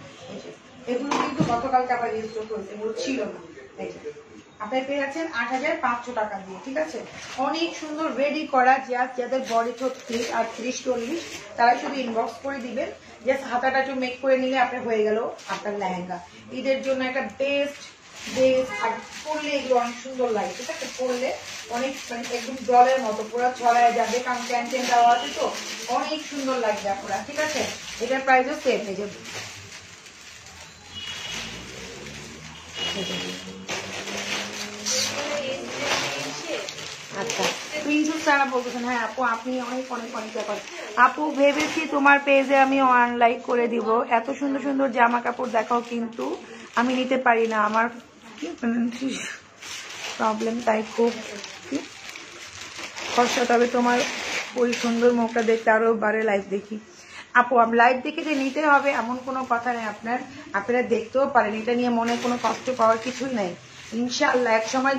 S1: এগুলো কিন্তু গতকালকে আবার রিস্টক করেছে, এগুলো ছিল না। এই যে আপনি পেয়ে যাচ্ছেন 8500 টাকা দিয়ে, ঠিক আছে। অনেক সুন্দর রেডি করা। যাদের বডি 36 আর 30-40 তারা শুধু ইনবক্স করে দিবেন। জাস্ট হাতাটা একটু মেক করে নিলে আপনার হয়ে গেল আপনার লেহেঙ্গা। ঈদের জন্য একটা বেস্ট ড্রেস। আর পরলে এগুলো অনেক সুন্দর লাগে, ঠিক আছে। পরলে অনেক মানে একদম জলের মতো পুরো ছড়ায় যাবে, কারণ ক্যান্টেন দেওয়া আছে তো অনেক সুন্দর লাগবে আপনারা, ঠিক আছে। এটার প্রাইসও সেম। এই যে আচ্ছা প্রিন্সেস সারা বলতেছেন। হ্যাঁ আপু, আপনি অনেক অনেক অনেক ব্যাপার। আপু ভেবেছি তোমার পেজে আমি অনলাইন করে দিব। এত সুন্দর সুন্দর জামা কাপড় দেখাও, কিন্তু আমি নিতে পারি না, আমার প্রবলেম, তাই খুব কষ্ট। তবে তোমার ওই সুন্দর মুখটা দেখতে আরো বারে লাইভ দেখি। আপু লাইভ দেখে যে নিতে হবে এমন কোনো কথা নেই। আপনারা দেখতেও পারেন, এটা নিয়ে মনে কোনো কষ্ট পাওয়ার কিছুই নাই। ইনশাআল্লাহ এক সময়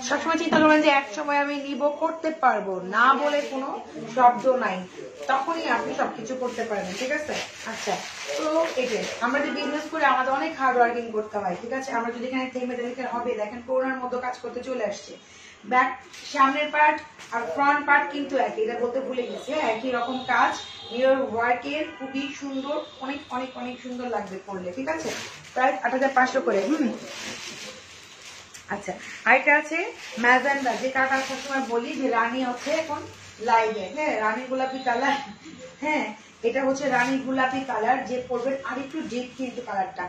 S1: সবসময় চিন্তা করবেন যে এক সময় আমি নিব, করতে পারবো না বলে কোনো শব্দ নাই, তখনই আপনি সবকিছু করতে পারবেন। ঠিক আছে, আচ্ছা তো এটাই আমরা যে বিজনেস করে আমাদের অনেক হার্ড ওয়ার্কিং করতে হয়। ঠিক আছে, আমরা যদি এখানে থেমে দেখে হবে, দেখেন করোনার মতো কাজ করতে চলে আসছে। ব্যাক সামনের পার্ট আর ফ্রন্ট পার্ট কিন্তু একই, এটা বলতে ভুলে গেছি, একই রকম কাজ। মিরর ওয়ার্কের খুবই সুন্দর, অনেক অনেক অনেক সুন্দর লাগবে পরলে। ঠিক আছে, প্রাইস ৮৫০০ করে। আচ্ছা, আরেকটা আছে ম্যাজেন্ডা, যে কাটা সবসময় বলি যে রানী হচ্ছে এখন লাইভে, হ্যাঁ রানী গোলাপি কালার। হ্যাঁ, এটা হচ্ছে রানী গোলাপি কালার, যে পরবেন আর একটু ডিপ কিন্তু কালারটা,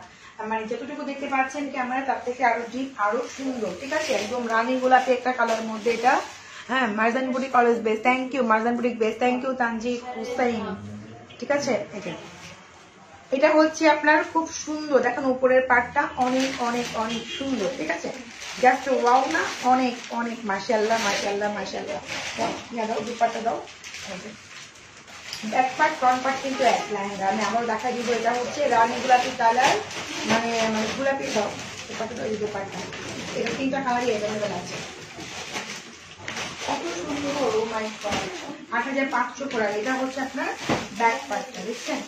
S1: মানে যতটুকু দেখতে পাচ্ছেন ক্যামেরা তার থেকে আরো ডিপ, আরো সুন্দর। ঠিক আছে, একদম রানী গোলাপি একটা কালারের মধ্যে এটা। হ্যাঁ, Marjan boutique always best, thank you Marjan boutique best, thank you Tanjib Hussain. ঠিক আছে, এটা হচ্ছে আপনার খুব সুন্দর, দেখেন উপরের পার্টটা অনেক অনেক অনেক সুন্দর। ঠিক আছে, জাস্ট ওয়াও না, অনেক অনেক মাশাআল্লাহ মাশাআল্লাহ মাশাআল্লাহ। দাও দুপাট্টা দাও, ব্যাক পার্ট ফ্রন্ট পার্ট কিন্তু এক লেহেঙ্গা। আমি আবার দেখা দিব, এটা হচ্ছে রানী গোলাপি কালার, মানে মানে গোলাপি দাও দুপাট্টা দাও, এই দুপাট্টা এটা 3টা কালারই অ্যাভেলেবেল আছে। কত সুন্দর, ও মাই গড, ৮৫০০ করে। এটা হচ্ছে আপনার ব্যাক পার্টটা, দেখছেন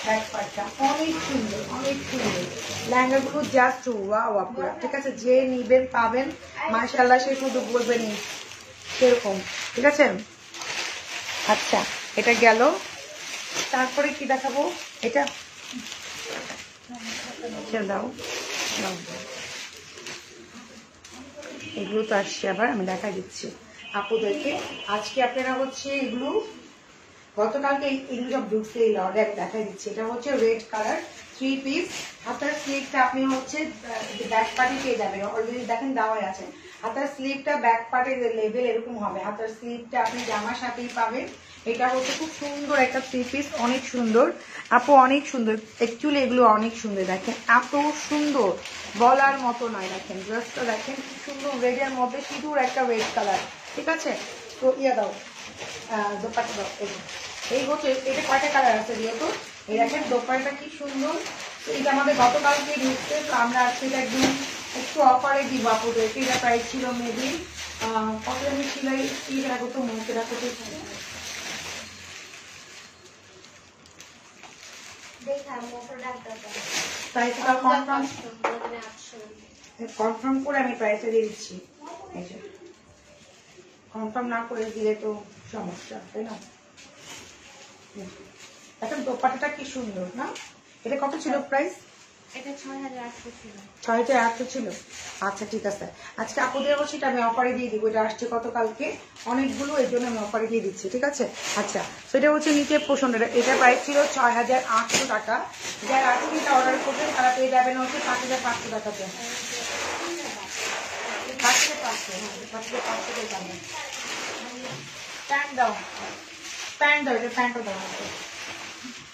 S1: ব্যাক পার্টটা অনেক সুন্দর, অনেক সুন্দর। লেহেঙ্গাগুলো জাস্ট ওয়াও আপনারা। ঠিক আছে, যে নিবেন পাবেন মাশাআল্লাহ, সে শুধু বলবেন সেরকম। ঠিক আছে, আচ্ছা এটা গেল, তারপরে কি দেখাবো, এটা দাও, এগুলো তো আসছে আবার, আমি দেখা দিচ্ছি আপুদেরকে। আজকে আপনারা হচ্ছে এগুলো গতকালকে এগুলো সব ঢুকছে, এই লর্ডে আমি দেখা দিচ্ছি। এটা হচ্ছে রেড কালার 3 পিস, হাতার স্লিভটা আপনি হচ্ছে ব্যাক পার্টে পেয়ে যাবেন, অলরেডি দেখেন দেওয়াই আছে। হাতার স্লিভটা ব্যাক পার্টের লেভেল এরকম হবে, হাতার স্লিভটা আপনি জামার সাথেই পাবেন। এটা হচ্ছে খুব সুন্দর একটা 3 পিস, অনেক সুন্দর আপু, অনেক সুন্দর। অ্যাকচুয়ালি এগুলো অনেক সুন্দর, দেখেন এত সুন্দর বলার মতো নয়। দেখেন ড্রেসটা দেখেন খুব সুন্দর, রেডের মধ্যে সিঁদুর একটা রেড কালার। ঠিক আছে, তো ইয়া দাও দোপাট্টা দাও। এই হচ্ছে, এটা কয়টা কালার আছে যেহেতু, এই দেখেন দোপাট্টা কি সুন্দর। এটা আমাদের গতকালকে ঢুকছে, তো আমরা আজকে এটা একদম একটু অফারে দিব আপুদেরকে। এটা প্রাইস ছিল মেবি কত আমি সিলাই রাখো তো মনে রাখো, কনফার্ম করে আমি প্রাইসটা দিয়ে দিচ্ছি। কনফার্ম না করে দিলে তো সমস্যা, তাই না? এখন দোপাট্টাটা কি সুন্দর না? এটা কত ছিল প্রাইস?
S2: এটা ৬৮০০ ছিল।
S1: ৬৮০০ ছিল। আচ্ছা ঠিক আছে, আজকে আপুদের বলছি এটা আমি অফারে দিয়ে দিব। এটা আসছে গতকালকে অনেকগুলো, এই জন্য আমি অফারে দিয়ে দিচ্ছি। ঠিক আছে, আচ্ছা সেটা হচ্ছে নিচের পোষণটা, এটা প্রাইস ছিল ৬৮০০ টাকা। যারা আজকে এটা অর্ডার করবেন তারা পেয়ে যাবেন হচ্ছে ৫৫০০ টাকাতে। ৫৫০০ টাকা। প্যান্ট দাও, প্যান্ট দাও, এটা প্যান্টও দাও।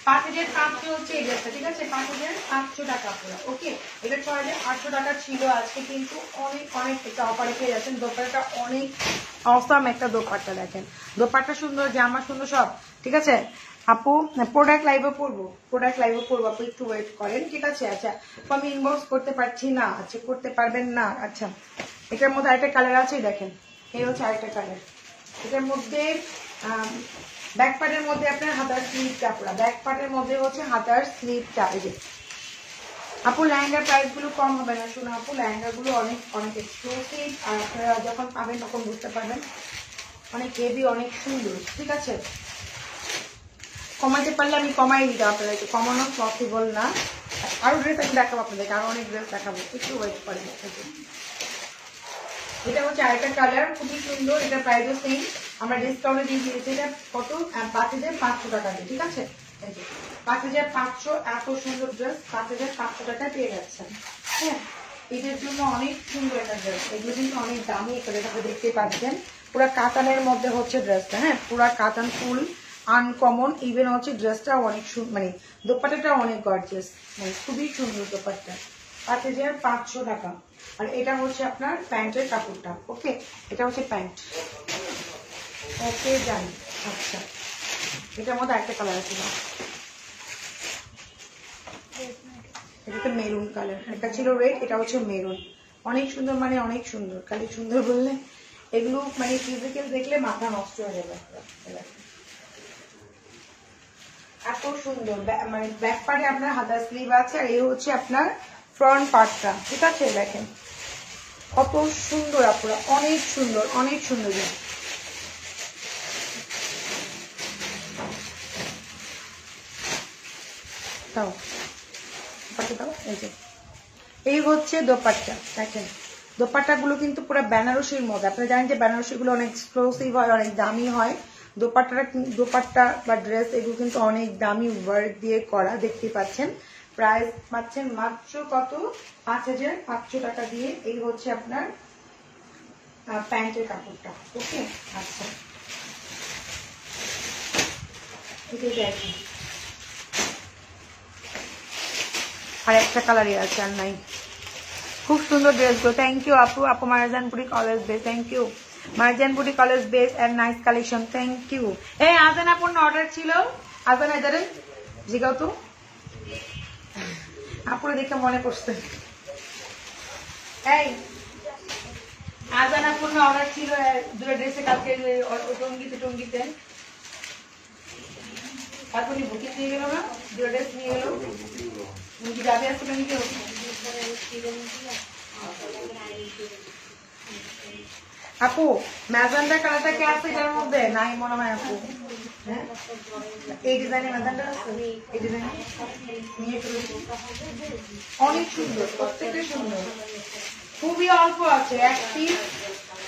S1: ৫৫০০ হচ্ছে এই ড্রেসটা। ঠিক আছে, ৫৫০০ টাকা পুরো। ওকে, এটা ৬৮০০ টাকা ছিল, আজকে কিন্তু অনেক অনেক একটা অফারে পেয়ে যাচ্ছেন। দোপাট্টাটা অনেক অসাম একটা দোপাট্টা, দেখেন দোপাট্টা সুন্দর, জামা সুন্দর সব। ঠিক আছে আপু, প্রোডাক্ট লাইভে পড়বো, প্রোডাক্ট লাইভে পড়বো আপু, একটু ওয়েট করেন। ঠিক আছে, আচ্ছা আমি ইনবক্স করতে পারছি না, আচ্ছা করতে পারবেন না। আচ্ছা এটার মধ্যে আরেকটা কালার আছে, দেখেন এই হচ্ছে আরেকটা কালার। এটার মধ্যে ব্যাক পার্টের মধ্যে আপনার হাতার স্লিভটা, পুরো ব্যাক পার্টের মধ্যে হচ্ছে হাতার স্লিভটা। এই যে আপু লেহেঙ্গার প্রাইস গুলো কম হবে না, শোনো আপু লেহেঙ্গা গুলো অনেক অনেক এক্সক্লুসিভ, আর আপনারা যখন পাবেন তখন বুঝতে পারবেন অনেক হেভি, অনেক সুন্দর। ঠিক আছে, কমাইতে পারলে আমি কমাই দিতাম, আপনাদেরকে কমানো পসিবল না। আরো ড্রেস আমি দেখাবো আপনাদেরকে, আরো অনেক ড্রেস দেখাবো, একটু ওয়েট করেন। এটা হচ্ছে আরেকটা কালার, খুবই সুন্দর, এটা প্রাইসও সেম, আমরা ডিসকাউন্টে দিয়ে দিয়েছি। এটা কত? ৫৫০০ টাকা দিয়ে। ঠিক আছে, ৫৫০০, এত সুন্দর ড্রেস ৫৫০০ টাকায় পেয়ে যাচ্ছেন। হ্যাঁ, এটার জন্য অনেক সুন্দর একটা ড্রেস, এগুলো কিন্তু অনেক দামি একটা ড্রেস, আপনি দেখতে পাচ্ছেন পুরা কাতানের মধ্যে হচ্ছে ড্রেসটা। হ্যাঁ, পুরা কাতান ফুল আনকমন, ইভেন হচ্ছে ড্রেসটা অনেক মানে দোপাট্টাটা অনেক গর্জিয়াস, মানে খুবই সুন্দর দোপাট্টা। ৫৫০০ টাকা। আর এটা হচ্ছে আপনার প্যান্টের কাপড়টা। ওকে, এটা হচ্ছে প্যান্ট। ওকে জানি, আচ্ছা এটার মধ্যে একটা কালার আছে, এটা তো মেরুন কালার, এটা ছিল রেড, এটা হচ্ছে মেরুন। অনেক সুন্দর, মানে অনেক সুন্দর। খালি সুন্দর বললে এগুলো মানে ফিজিক্যাল দেখলে মাথা নষ্ট হয়ে যাবে। এত সুন্দর, মানে ব্যাক পার্টে আপনার হাতার স্লিভ আছে, আর এই হচ্ছে আপনার ফ্রন্ট পার্টটা, ঠিক আছে? দেখেন কত সুন্দর আপনারা, অনেক সুন্দর, অনেক সুন্দর। দাও দাও, এই যে এই হচ্ছে দোপাট্টা। দেখেন দোপাট্টা গুলো কিন্তু পুরো বেনারসির মধ্যে। আপনারা জানেন যে বেনারসি গুলো অনেক এক্সক্লুসিভ হয়, অনেক দামি হয়। দোপাট্টা বা ড্রেস এগুলো কিন্তু অনেক দামি ওয়ার্ক দিয়ে করা, দেখতে পাচ্ছেন। প্রাইস পাচ্ছেন মাত্র কত? 5500 টাকা দিয়ে। এই হচ্ছে আপনার প্যান্টের কাপড়টা। ওকে, আচ্ছা দেখেন আর একটা কালারই আছে, আর নাই। খুব সুন্দর ড্রেস গো, থ্যাংক ইউ আপু। আপু মারজানপুরি কলেজ বেস, থ্যাংক ইউ মারজানপুরি college base and nice collection, thank you. এই আজান আপুর অর্ডার ছিল, আজান এদারে জিগাও তো, আপুরে দেখে মনে পড়ছে। এই আজান আপুর অর্ডার ছিল দুটো ড্রেসে, কালকে টঙ্গিতে তারপরে বুকিং নিয়ে গেল না, দুটো ড্রেস নিয়ে গেল। যাবে আসলে নিতে হবে। আপু ম্যাজেন্ডা কালারটা কি আছে এটার মধ্যে? নাই মনে হয় আপু। হ্যাঁ এই ডিজাইনে ম্যাজেন্ডা আছে, এই ডিজাইনে নিয়ে অনেক সুন্দর, প্রত্যেকটা সুন্দর। খুবই অল্প আছে, এক পিস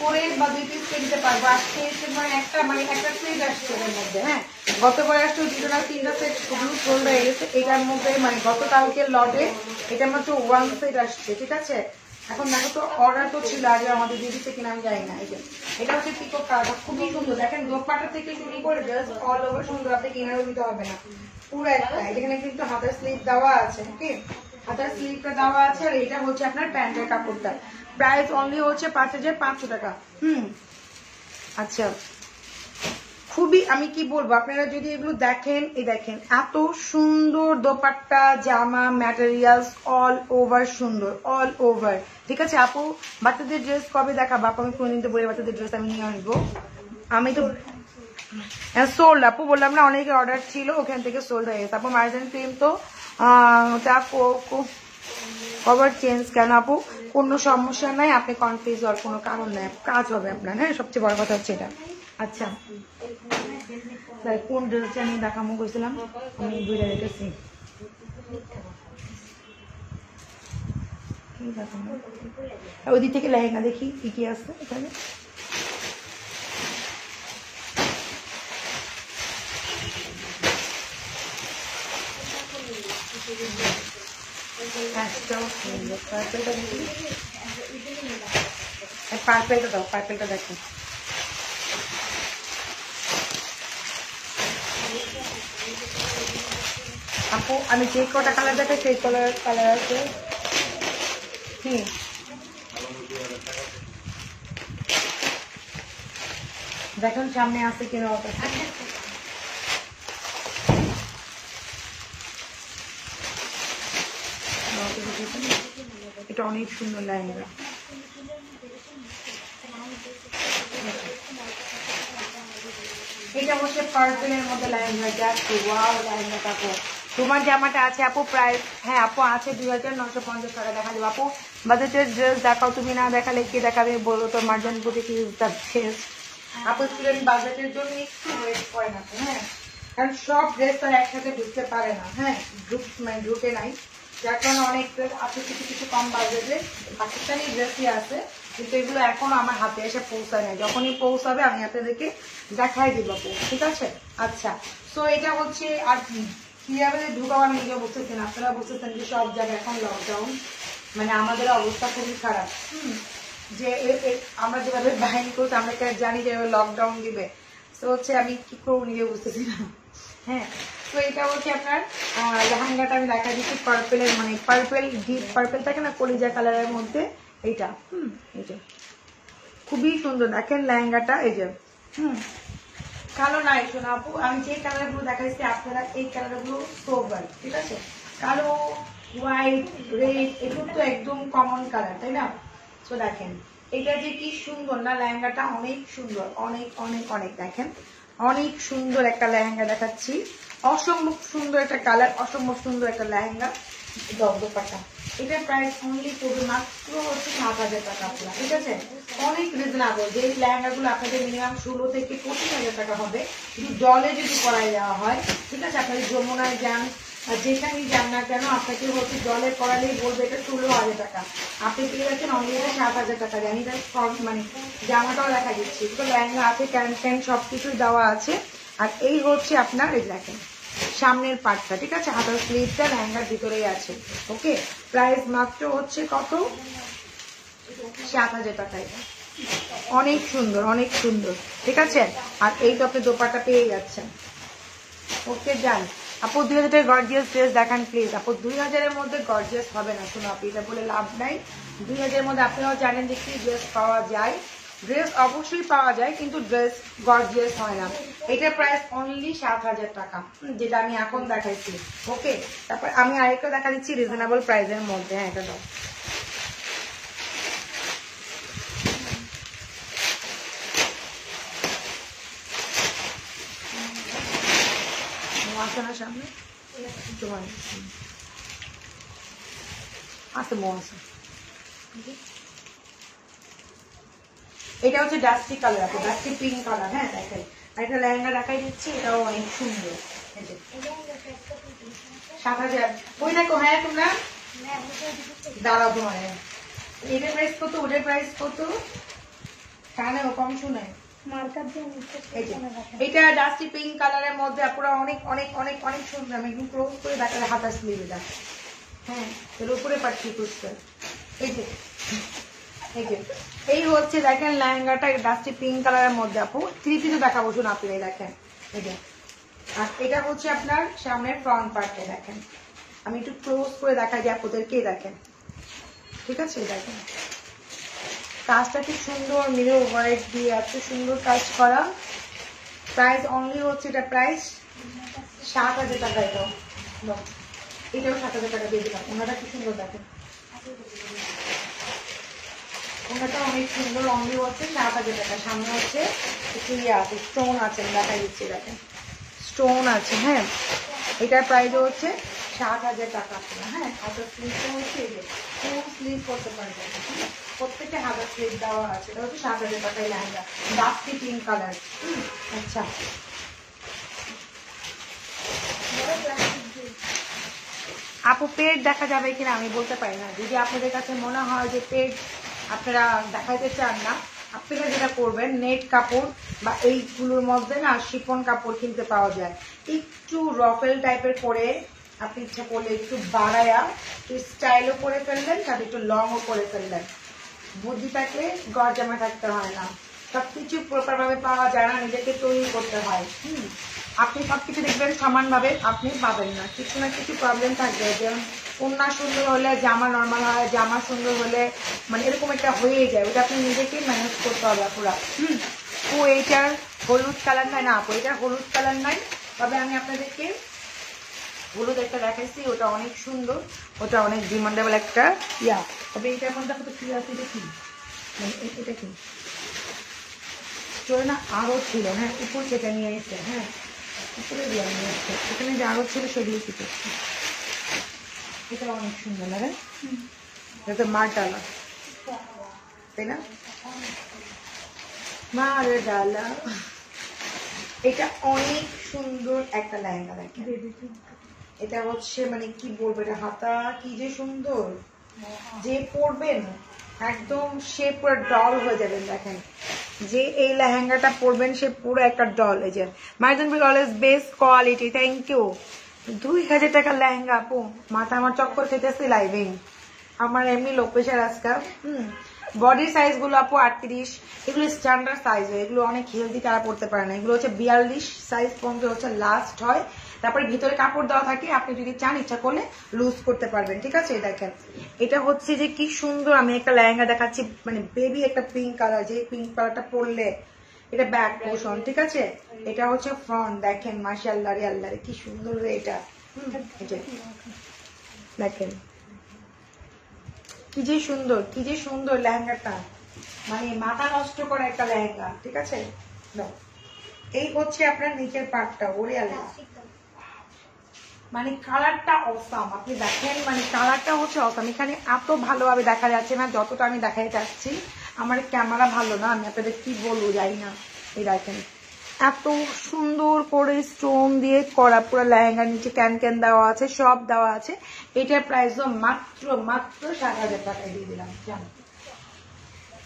S1: করে বা 2 পিস করে দিতে পারবো। আজকে মানে একটা সেট আসছে এর মধ্যে। হ্যাঁ গতবার আসছে 2টা না 3টা সেট ওগুলো সোল্ড হয়ে গেছে। এটার মধ্যে মানে গতকালকে লটে এটা মাত্র 1 সেট আসছে, ঠিক আছে? এখন দেখো তো অর্ডার তো ছিল আগে আমাদের দিয়ে দিতে কিনা আমি জানি না। এই যে এটা হচ্ছে পিকক কালারটা, খুবই সুন্দর। দেখেন দোপাট্টা থেকে শুরু করে ড্রেস অল ওভার সুন্দর, আপনি কিনারও দিতে হবে না, পুরো একটা। এখানে কিন্তু হাতের স্লিভ দেওয়া আছে, ওকে, হাতের স্লিভটা দেওয়া আছে। আর এটা হচ্ছে আপনার প্যান্টের কাপড়টা। প্রাইস অনলি হচ্ছে 5500 টাকা। আচ্ছা খুবই, আমি কি বলবো, আপনারা যদি এগুলো দেখেন, এই দেখেন এত সুন্দর দোপাট্টা, জামা, ম্যাটেরিয়ালস অল ওভার সুন্দর, অল ওভার, ঠিক আছে? আপু বাচ্চাদের ড্রেস কবে দেখাবো? আপু আমি কোনদিন তো বলে বাচ্চাদের ড্রেস আমি নিয়ে আসবো। আমি তো সোল্ড, আপু বললাম না, অনেকে অর্ডার ছিল, ওখান থেকে সোল্ড হয়ে গেছে। আপু মার্জিন ক্রিম তো কভার চেঞ্জ কেন আপু? কোনো সমস্যা নাই, আপনি কনফিউজ হওয়ার কোনো কারণ নাই, কাজ হবে আপনার। হ্যাঁ সবচেয়ে বড় কথা হচ্ছে এটা। আচ্ছা কোন ড্রেসটা আমি দেখামো কইছিলাম, আমি বুঝে রেখেছি। ওই দিক থেকে লেহেঙ্গা দেখি কি কি আছে এখানে। পার্পেলটা দাও, পার্পেলটা দেখো। আপু আমি যে কটা কালার দেখাই সেই কালার আছে। দেখুন সামনে আছে কিনা। এটা অনেক সুন্দর লেহেঙ্গা। এটা হচ্ছে পার্পেলের মধ্যে লেহেঙ্গা, যাচ্ছে ওয়াও লেহেঙ্গা কাপড়। তোমার জামাটা আছে আপু প্রাইস? হ্যাঁ আপু আছে 2950 টাকা। দেখা যাবে আপু বাজেটের ড্রেস দেখাও, তুমি না দেখালে কে দেখাবে বলো তো? Marjan boutique is the best. আপু স্টুডেন্ট বাজেটের জন্য একটু ওয়েট করেন আপু, হ্যাঁ, কারণ সব ড্রেস তো একসাথে ঢুকতে পারে না। হ্যাঁ ঢুকে নাই, যার কারণে অনেক ড্রেস আছে কিছু কিছু কম বাজেটে পাকিস্তানি ড্রেসই আছে, কিন্তু এগুলো এখনো আমার হাতে এসে পৌঁছায় নাই। যখনই পৌঁছাবে আমি আপনাদেরকে দেখাই দিব আপু, ঠিক আছে? আচ্ছা তো এটা হচ্ছে আর কি কিভাবে ঢুকাবো আমি নিজে বুঝতেছি না। আপনারা বুঝতেছেন যে সব জায়গায় এখন লকডাউন, মানে আমাদের অবস্থা খুবই খারাপ। যে আমরা যেভাবে বাহিনী করছি আমরা জানি যে লকডাউন দিবে, তো হচ্ছে আমি কি করবো নিজে বুঝতেছি না। হ্যাঁ তো এটা হচ্ছে আপনার লেহেঙ্গাটা আমি দেখা দিচ্ছি পার্পেলের, মানে পার্পেল ডিপ পার্পেল থাকে না কলিজা কালারের মধ্যে, এইটা এই যে খুবই সুন্দর। দেখেন লেহেঙ্গাটা এই যে কালো নাই শোনা আপু, আমি যে কালার গুলো দেখাইছি আপনারা এই কালার গুলো সোবার, ঠিক আছে? কালো, হোয়াইট, রেড এগুলো তো একদম কমন কালার, তাই না? তো দেখেন এটা যে কি সুন্দর না, লেহেঙ্গাটা অনেক সুন্দর, অনেক অনেক অনেক। দেখেন অনেক সুন্দর একটা লেহেঙ্গা দেখাচ্ছি, অসম্ভব সুন্দর একটা কালার, অসম্ভব সুন্দর একটা লেহেঙ্গা। দোপাট্টা এটা প্রাইস অনলি পড়বে মাত্র হচ্ছে 7,000 টাকা আপনার, ঠিক আছে? অনেক রিজনেবল। যে লেহেঙ্গাগুলো আপনাদের মিনিমাম 16 থেকে 25,000 টাকা হবে, কিন্তু জলে যদি পরাই দেওয়া হয়, ঠিক আছে, আপনাদের যমুনায় যান আর যেখানেই যান না কেন, আপনাকে হচ্ছে জলে পরালেই বলবে এটা 16,000 টাকা, আপনি পেয়ে যাচ্ছেন অনলি এটা 7,000 টাকা। জানি তার মানে জামাটাও দেখা দিচ্ছি, তো লেহেঙ্গা আছে, ক্যান সবকিছুই দেওয়া আছে। আর এই হচ্ছে আপনার এই দেখেন সামনের পার্টটা, ঠিক আছে, হাতার স্লিভটা লেহেঙ্গার ভিতরেই আছে। ওকে, প্রাইস মাত্র হচ্ছে কত? 7,000 টাকা। অনেক সুন্দর, অনেক সুন্দর, ঠিক আছে। আর এই তো আপনি দোপাট্টা পেয়ে যাচ্ছেন। ওকে যান আপু, 2,000 টাকার গর্জিয়াস ড্রেস দেখান প্লিজ। আপু 2,000-এর মধ্যে গর্জিয়াস হবে না, শুনো আপনি এটা বলে লাভ নাই। 2,000-এর মধ্যে আপনারাও জানেন যে কি ড্রেস পাওয়া যায়, ড্রেস অবশ্যই পাওয়া যায়, কিন্তু ড্রেস গর্জিয়াস হয় না। এটার প্রাইস অনলি 7,000 টাকা, যেটা আমি এখন দেখাইছি। ওকে, তারপর আমি আরেকটা দেখা দিচ্ছি রিজনেবল প্রাইসের মধ্যে। হ্যাঁ, এটা দাও। আসে না সামনে আছে মো আছে। এটা হচ্ছে ডাস্টি কালার, আছে ডাস্টি পিঙ্ক কালার। হ্যাঁ দেখাই, আর একটা লেহেঙ্গা দেখাই দিচ্ছি, এটাও অনেক সুন্দর। 7,000 ওই দেখো। হ্যাঁ তোমরা দাঁড়াও, তোমার এটার প্রাইস কত, ওটার প্রাইস কত, কানে ও কম শুনে। এটা ডাস্টি পিঙ্ক কালারের মধ্যে আপনারা অনেক অনেক অনেক অনেক সুন্দর। আমি একটু ক্লোজ করে দেখালে হাতা স্লিভ এটা। হ্যাঁ, এর উপরে পাচ্ছি করতে। এই যে এই হচ্ছে দেখেন লেহেঙ্গাটা ডাস্টি পিঙ্ক কালারের মধ্যে। আপু 3 পিসও দেখাবো, শুনুন আপনি দেখেন। এই যে, আর এটা হচ্ছে আপনার সামনের ফ্রন্ট পার্টে। দেখেন আমি একটু ক্লোজ করে দেখাই যে আপনাদেরকে, দেখেন, ঠিক আছে। দেখেন কাজটা কি সুন্দর, মিরর ওয়ার্ক দিয়ে এত সুন্দর কাজ করা। প্রাইস অনলি হচ্ছে এটা প্রাইস 7,000 টাকা। এটাও 7,000 টাকা দিয়ে দিলাম। ওনাটা কি সুন্দর দেখেন, ওনাটা অনেক সুন্দর, অনলি হচ্ছে 7,000 টাকা। সামনে হচ্ছে একটু ইয়ে আছে, স্টোন আছে, দেখাই দিচ্ছি। দেখেন স্টোন আছে। হ্যাঁ, এটার প্রাইস হচ্ছে 7,000 টাকা আপনার। হ্যাঁ, হাতের স্লিভটা হচ্ছে এই যে ফুল স্লিভ করতে পারবেন, প্রত্যেকটা হাতের স্লিভ দেওয়া আছে। এটা হচ্ছে 7,000 টাকায় লেহেঙ্গা, ডাস্টি পিঙ্ক কালার। আচ্ছা, আপু পেট দেখা যাবে কিনা আমি বলতে পারি না। যদি আপনাদের কাছে মনে হয় যে পেট আপনারা দেখাইতে চান না, আপনারা যেটা করবেন, নেট কাপড় বা এইগুলোর মধ্যে না শিফন কাপড় কিনতে পাওয়া যায়, একটু রফেল টাইপের করে আপনি ইচ্ছা করলে একটু বাড়ায়া একটু স্টাইলও করে ফেললেন, তারপর একটু লংও করে ফেললেন। বুদ্ধি থাকলে গরজামা থাকতে হয় না, সবকিছু প্রপার ভাবে পাওয়া যায় না, নিজেকে তৈরি করতে হয়। আপনি সবকিছু দেখবেন সমানভাবে আপনি পাবেন না, কিছু না কিছু প্রবলেম থাকবে। যেমন ওড়না সুন্দর হলে জামা নর্মাল হয়, জামা সুন্দর হলে মানে এরকম একটা হয়ে যায়, ওটা আপনি নিজেকে ম্যানেজ করতে হবে পুরা। ও এইটার হলুদ কালার নাই না আপু, এটার হলুদ কালার নাই, তবে আমি আপনাদেরকে হলুদ একটা দেখাইছি, ওটা অনেক সুন্দর, ওটা অনেক ডিমান্ডেবল একটা ইয়া। তবে এইটার মধ্যে আপনাদের কি আছে, এটা কি, মানে এটা কি চলে না, আরো ছিল। হ্যাঁ, উপর থেকে নিয়ে এসছে। হ্যাঁ, উপরে দিয়ে নিয়ে এসছে, এখানে যে আরো ছিল সেগুলো কি করছে। এটা অনেক সুন্দর লাগে, এটা মার ডালা, তাই না, মার ডালা। এটা অনেক সুন্দর একটা লেহেঙ্গা। দেখেন এটা হচ্ছে মানে কি বলবো, এটা হাতা কি যে সুন্দর, যে পরবেন একদম সে পুরো ডল হয়ে যাবেন। দেখেন যে এই লেহেঙ্গাটা পরবেন সে পুরো একটা ডল। এই যে মাইজন বিল always best quality, thank you. 2,000 টাকার লেহেঙ্গা আপু, মাথা আমার চক্কর খেতেছে লাইভিং। আমার এমনি লো প্রেশার আজকাল। বডির সাইজ গুলো আপু 38, এগুলো স্ট্যান্ডার্ড সাইজ হয়, এগুলো অনেক হেলদি তারা পড়তে পারে না। এগুলো হচ্ছে 42 সাইজ পর্যন্ত হচ্ছে লাস্ট হয়, তারপরে ভিতরে কাপড় দেওয়া থাকে, আপনি যদি চান ইচ্ছা করলে লুজ করতে পারবেন, ঠিক আছে। দেখেন এটা হচ্ছে যে কি সুন্দর, আমি একটা লেহেঙ্গা দেখাচ্ছি, মানে বেবি একটা পিঙ্ক কালার, যে পিঙ্ক কালারটা পরলে এটা ব্যাক পোর্শন, ঠিক আছে। এটা হচ্ছে ফ্রন্ট, দেখেন মাশাআল্লাহ রে আল্লাহ রে কি সুন্দর রে এটা। দেখেন কি যে সুন্দর লেহেঙ্গাটা, মানে মাথা নষ্ট করা একটা লেহেঙ্গা। ঠিক আছে, এই হচ্ছে আপনার নিচের পাটটা। ওরে আল্লাহ, মানে কালারটা অসাম। আপনি দেখেন, মানে কালারটা হচ্ছে অসাম। এখানে এত ভালোভাবে দেখা যাচ্ছে না যতটা আমি দেখাই যাচ্ছি। আমার ক্যামেরা ভালো না, আমি আপনাদের কি বলবো জানি না। এই দেখেন এত সুন্দর করে স্টোন দিয়ে করা পুরো লেহেঙ্গার নিচে ক্যান ক্যান দেওয়া আছে, সব দেওয়া আছে। এটার প্রাইস মাত্র 7,000 টাকায় দিয়ে দিলাম।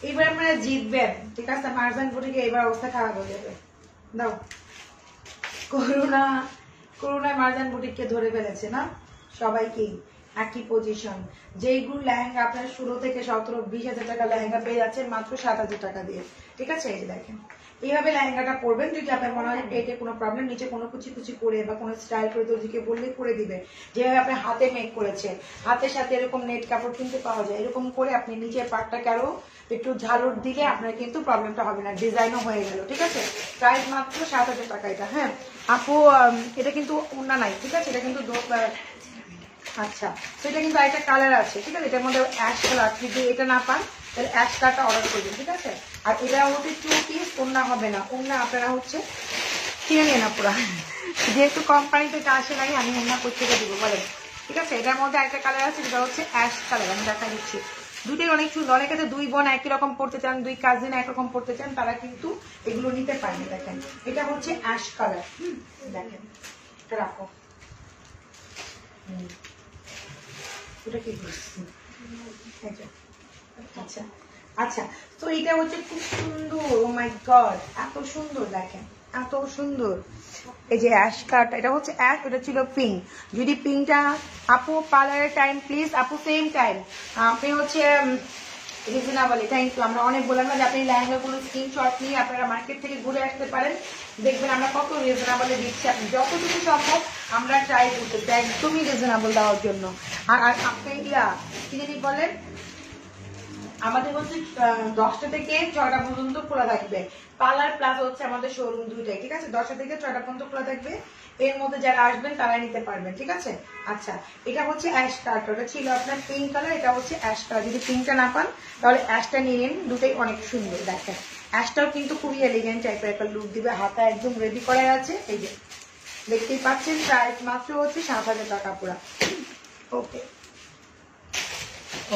S1: এবার আপনারা জিতবেন। ঠিক আছে, মার্জান বুটিকে এবার অবস্থা খারাপ হয়ে যাবে। দাও, করোনায় মার্জান বুটিককে ধরে ফেলেছে না সবাইকেই, একই পজিশন। যেইগুলো লেহেঙ্গা আপনার 16 থেকে 17-20 হাজার টাকা লেহেঙ্গা পেয়ে যাচ্ছে মাত্র 7,000 টাকা দিয়ে। ঠিক আছে, এই যে দেখেন এইভাবে লেহেঙ্গাটা পরবেন। যদি আপনার মনে হয় পেটে কোনো প্রবলেম, নিচে কোনো কুচি করে বা কোনো স্টাইল করে দর্জিকে বললে করে দিবে। যেভাবে আপনি হাতে মেক করেছে, হাতের সাথে এরকম নেট কাপড় কিনতে পাওয়া যায়, এরকম করে আপনি নিচের পাটটাকে আরো একটু ঝালর দিলে আপনার কিন্তু প্রবলেমটা হবে না, ডিজাইনও হয়ে গেল। ঠিক আছে, প্রাইস মাত্র 7,000 টাকা এটা। হ্যাঁ আপু, এটা কিন্তু ওড়না নাই। ঠিক আছে, এটা কিন্তু আচ্ছা, তো এটা কিন্তু একটা কালার আছে। ঠিক আছে, এটার মধ্যে অ্যাশ কালার। যদি এটা না পান তাহলে অ্যাশ কালারটা অর্ডার করবেন। ঠিক আছে, আর এটা হচ্ছে 2 পিস, ওড়না হবে না। ওড়না আপনারা হচ্ছে কিনে নিয়ে না পুরা, যেহেতু কোম্পানি থেকে আসে নাই, আমি ওড়না কোথেকে দিব বলেন। ঠিক আছে, এটার মধ্যে একটা কালার আছে, যেটা হচ্ছে অ্যাশ কালার। আমি দেখা দিচ্ছি, দুটোই অনেক সুন্দর। অনেকে তো 2 বোন একই রকম পড়তে চান, 2 কাজিন একরকম পড়তে চান, তারা কিন্তু এগুলো নিতে পারেন। দেখেন এটা হচ্ছে অ্যাশ কালার। দেখেন এটা রাখো। ওটা কি আচ্ছা আচ্ছা, তো এটা হচ্ছে খুব সুন্দর। ও মাই গড, এত সুন্দর। দেখেন এত সুন্দর। এই যে অ্যাশ কাট, এটা হচ্ছে অ্যাশ, ওটা ছিল পিঙ্ক। যদি পিঙ্কটা আপু পার্লারের টাইম প্লিজ আপু, সেম টাইম আপনি হচ্ছে রিজনেবল। Thank you. আমরা অনেক বললাম না যে আপনি লেহেঙ্গাগুলো স্ক্রিনশট নিয়ে আপনারা মার্কেট থেকে ঘুরে আসতে পারেন, দেখবেন আমরা কত রিজনেবলে দিচ্ছি। আপনি যতটুকু সম্ভব আমরা ট্রাই করতেছি একদমই রিজনেবল দেওয়ার জন্য। আর আপনি কি জানি বলেন, আমাদের হচ্ছে 10টা থেকে 6টা পর্যন্ত খোলা থাকবে। পার্লার প্লাস হচ্ছে আমাদের শোরুম দুইটাই। ঠিক আছে, 10টা থেকে 6টা পর্যন্ত খোলা থাকবে। এর মধ্যে যারা আসবেন তারাই নিতে পারবেন। ঠিক আছে, আচ্ছা এটা হচ্ছে অ্যাশ কালার, ওটা ছিল আপনার পিঙ্ক কালার, এটা হচ্ছে অ্যাশ কালার। যদি পিঙ্কটা না পান তাহলে অ্যাশটা নিয়ে নিন, দুটোই অনেক সুন্দর। দেখেন অ্যাশটাও কিন্তু খুবই এলিগেন্ট টাইপের একটা লুক দিবে। হাতা একদম রেডি করা আছে, এই যে দেখতেই পাচ্ছেন। প্রাইস মাত্র হচ্ছে 7,000 টাকা পুরা। ওকে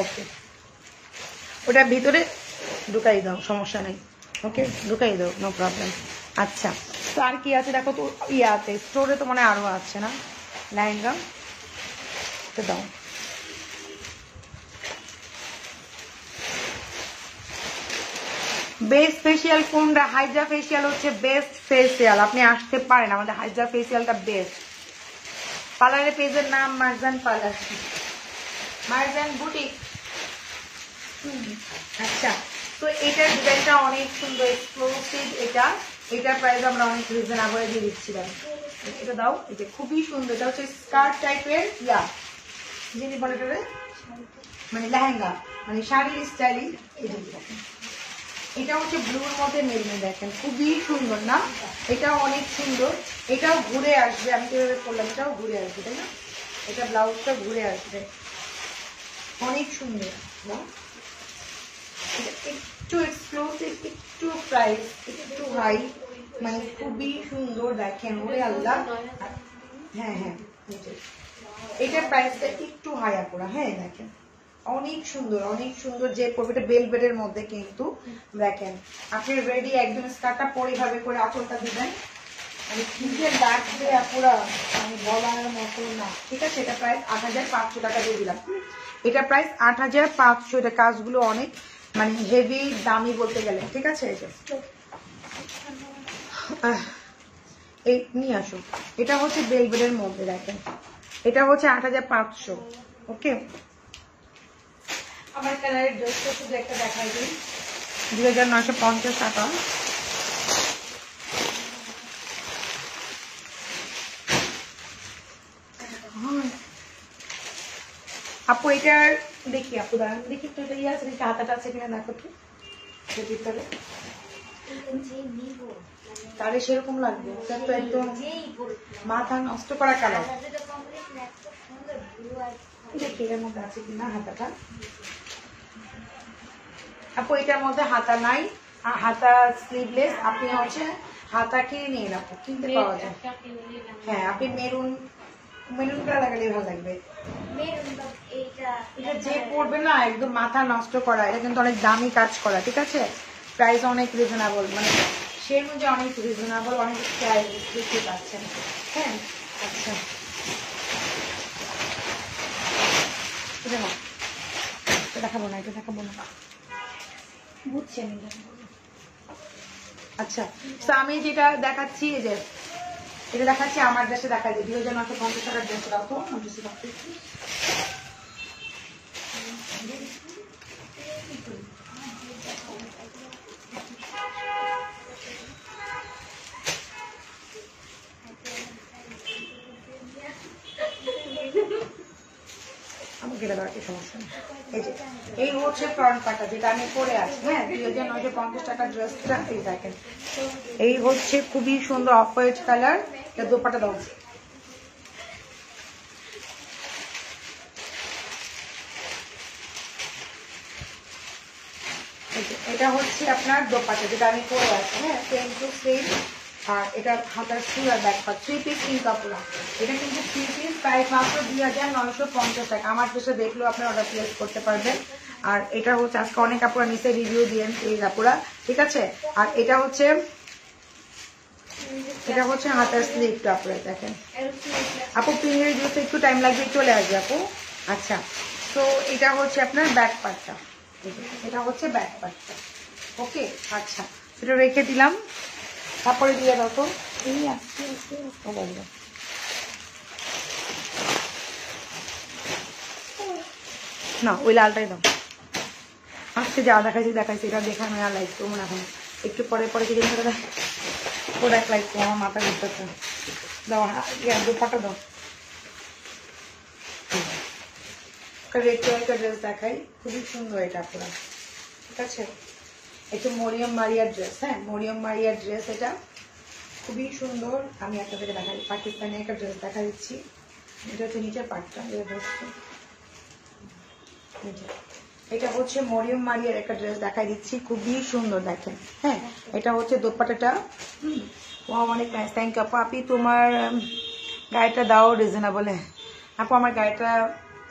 S1: ওকে, ওটা ভিতরে ঢুকাই দাও, সমস্যা নেই। ওকে, ঢুকাই দাও, নো প্রবলেম। আচ্ছা, তো আর কি আছে দেখো তো, ইয়াতে স্টোরে তো মনে হয় আরো আছে না লেহেঙ্গা, তো দাও। বেস্ট ফেসিয়াল কোনটা? হাইড্রা ফেসিয়াল হচ্ছে বেস্ট ফেসিয়াল। আপনি আসতে পারেন, আমাদের হাইড্রা ফেসিয়ালটা বেস্ট। পার্লারের পেজের নাম মার্জান পার্লার, মার্জান বুটিক। আচ্ছা, তো এটার ডিজাইনটা অনেক সুন্দর, এক্সক্লুসিভ। এটার প্রাইস আমরা অনেক রিজনেবল দিয়ে দিচ্ছিলাম। এটা দাও, এটা খুবই সুন্দর। এটা হচ্ছে স্কার্ট টাইপের যিনি বলে মানে লেহেঙ্গা, মানে শাড়ির স্টাইলিং। এটা হচ্ছে ব্লুর মধ্যে মেরুনে, দেখেন খুবই সুন্দর না? এটাও অনেক সুন্দর। এটাও ঘুরে আসবে, আমি কিভাবে করলাম, এটাও ঘুরে আসবে, তাই না? এটা ব্লাউজটা ঘুরে আসবে, অনেক সুন্দর। একটু এক্সক্লুসিভ, একটু প্রাইস একটু হাই, মানে খুবই সুন্দর। দেখেন ওরে আল্লাহ। হ্যাঁ হ্যাঁ, এটার প্রাইসটা একটু হাই আপুরা। হ্যাঁ দেখেন অনেক সুন্দর, অনেক সুন্দর। যে পরবে বেলভেটের মধ্যে কিন্তু দেখেন আপনি রেডি একদম। স্কার্টটা পরে ভাবে করে আঁচলটা দিবেন, মানে নিজের লাগবে আপুরা, মানে বলার মতো না। ঠিক আছে, এটা প্রাইস 8,500 টাকা দিয়ে দিলাম। এটা প্রাইস 8,500। এটা কাজগুলো অনেক মানে হেভি দামি বলতে গেলে। ঠিক আছে, এই নিয়ে আসো। এটা হচ্ছে বেলভেটের মধ্যে, দেখেন এটা হচ্ছে 8,500। ওকে, আমার কালারের ড্রেসটা শুধু একটা দেখাই দিই, 2,950 টাকা। আপু এটার দেখি, আপু দাঁড়ান দেখি তো, এটা আছে নাকি, হাতাটা আছে কিনা দেখো তো ভিতরে। তাহলে সেরকম লাগবে, তো একদম মাথা নষ্ট করা কালার। দেখি এর মধ্যে আছে কিনা হাতাটা। আপু এটার মধ্যে হাতা নাই, আর হাতা স্লিভলেস। আপনি হচ্ছে হাতা কিনে নিয়ে রাখো, কিনতে পাওয়া যায়। হ্যাঁ আপনি মেরুন কালার লাগালে ভালো লাগবে। এটা যে পড়বে না একদম মাথা নষ্ট করা, এটা কিন্তু অনেক দামি কাজ করা, ঠিক আছে? প্রাইস অনেক রিজনেবল, মানে সেই অনুযায়ী অনেক রিজনেবল, অনেক প্রাইস দেখতে পাচ্ছেন। হ্যাঁ আচ্ছা এটা না, এটা দেখাবো না, এটা দেখাবো না, বুঝছেন? আচ্ছা তো আমি যেটা দেখাচ্ছি, এই যে এটা দেখাচ্ছি আমার দেশে দেখা যায় 2950 টাকার ড্রেস রাখো। আমাকে এটা দেওয়ার কি সমস্যা নেই। এই যে এই হচ্ছে ফ্রন্ট পার্টটা যেটা আমি পরে আছি। হ্যাঁ 2950 টাকার ড্রেসটা এই দেখেন, এই হচ্ছে খুবই সুন্দর অফ হোয়াইট কালার। এটা দোপাট্টা দাও, এটা হচ্ছে আপনার দোপাট্টা যেটা আমি পরে আছি। হ্যাঁ সেম টু সেম। আর এটা হাতার স্লিভ আর ব্যাক পার্ট 3 পিস তিন কাপড়া। এটা কিন্তু 3 পিস প্রাইস মাত্র 2950 টাকা। আমার কাছে দেখলেও আপনারা অর্ডার প্লেস করতে পারবেন। আর এটা হচ্ছে আজকে অনেক কাপড়া নিচে রিভিউ দিয়েন এই কাপড়া, ঠিক আছে? আর এটা হচ্ছে হাতার স্লিভটা আপনারা দেখেন। আপু প্রিন্টের জুতে একটু টাইম লাগবে, চলে আসবে আপু। আচ্ছা তো এটা হচ্ছে আপনার ব্যাক পার্টটা, এটা হচ্ছে ব্যাক পার্টটা। ওকে আচ্ছা এটা রেখে দিলাম, তারপরে দিয়ে দাও তো। এই আসছে না, ওই লালটাই দাও। আজকে যা দেখাইছি এটা দেখা আমি আর লাইক করবো না এখন, একটু পরে পরে কিছু প্রোডাক্ট লাইক করবো, আমার মাথা ঘুরতেছে। দাও দুপাটা দাও। রেড কালার ড্রেস দেখাই, খুবই সুন্দর এটা পুরা, ঠিক আছে? একটু মরিয়ম মারিয়ার ড্রেস। হ্যাঁ মরিয়ম মারিয়ার ড্রেস, এটা খুবই সুন্দর। আমি আপনাদেরকে দেখাই, পাকিস্তানি একটা ড্রেস দেখা দিচ্ছি। এটা হচ্ছে নিচের পার্টটা, এটা হচ্ছে মরিয়ম মারিয়ার একটা ড্রেস দেখাই দিচ্ছি, খুবই সুন্দর দেখেন। হ্যাঁ এটা হচ্ছে দোপাট্টাটা। অনেক নাইস, থ্যাংক ইউ আপু। আপনি তোমার গাড়িটা দাও রিজনেবল। আপু আমার গাড়িটা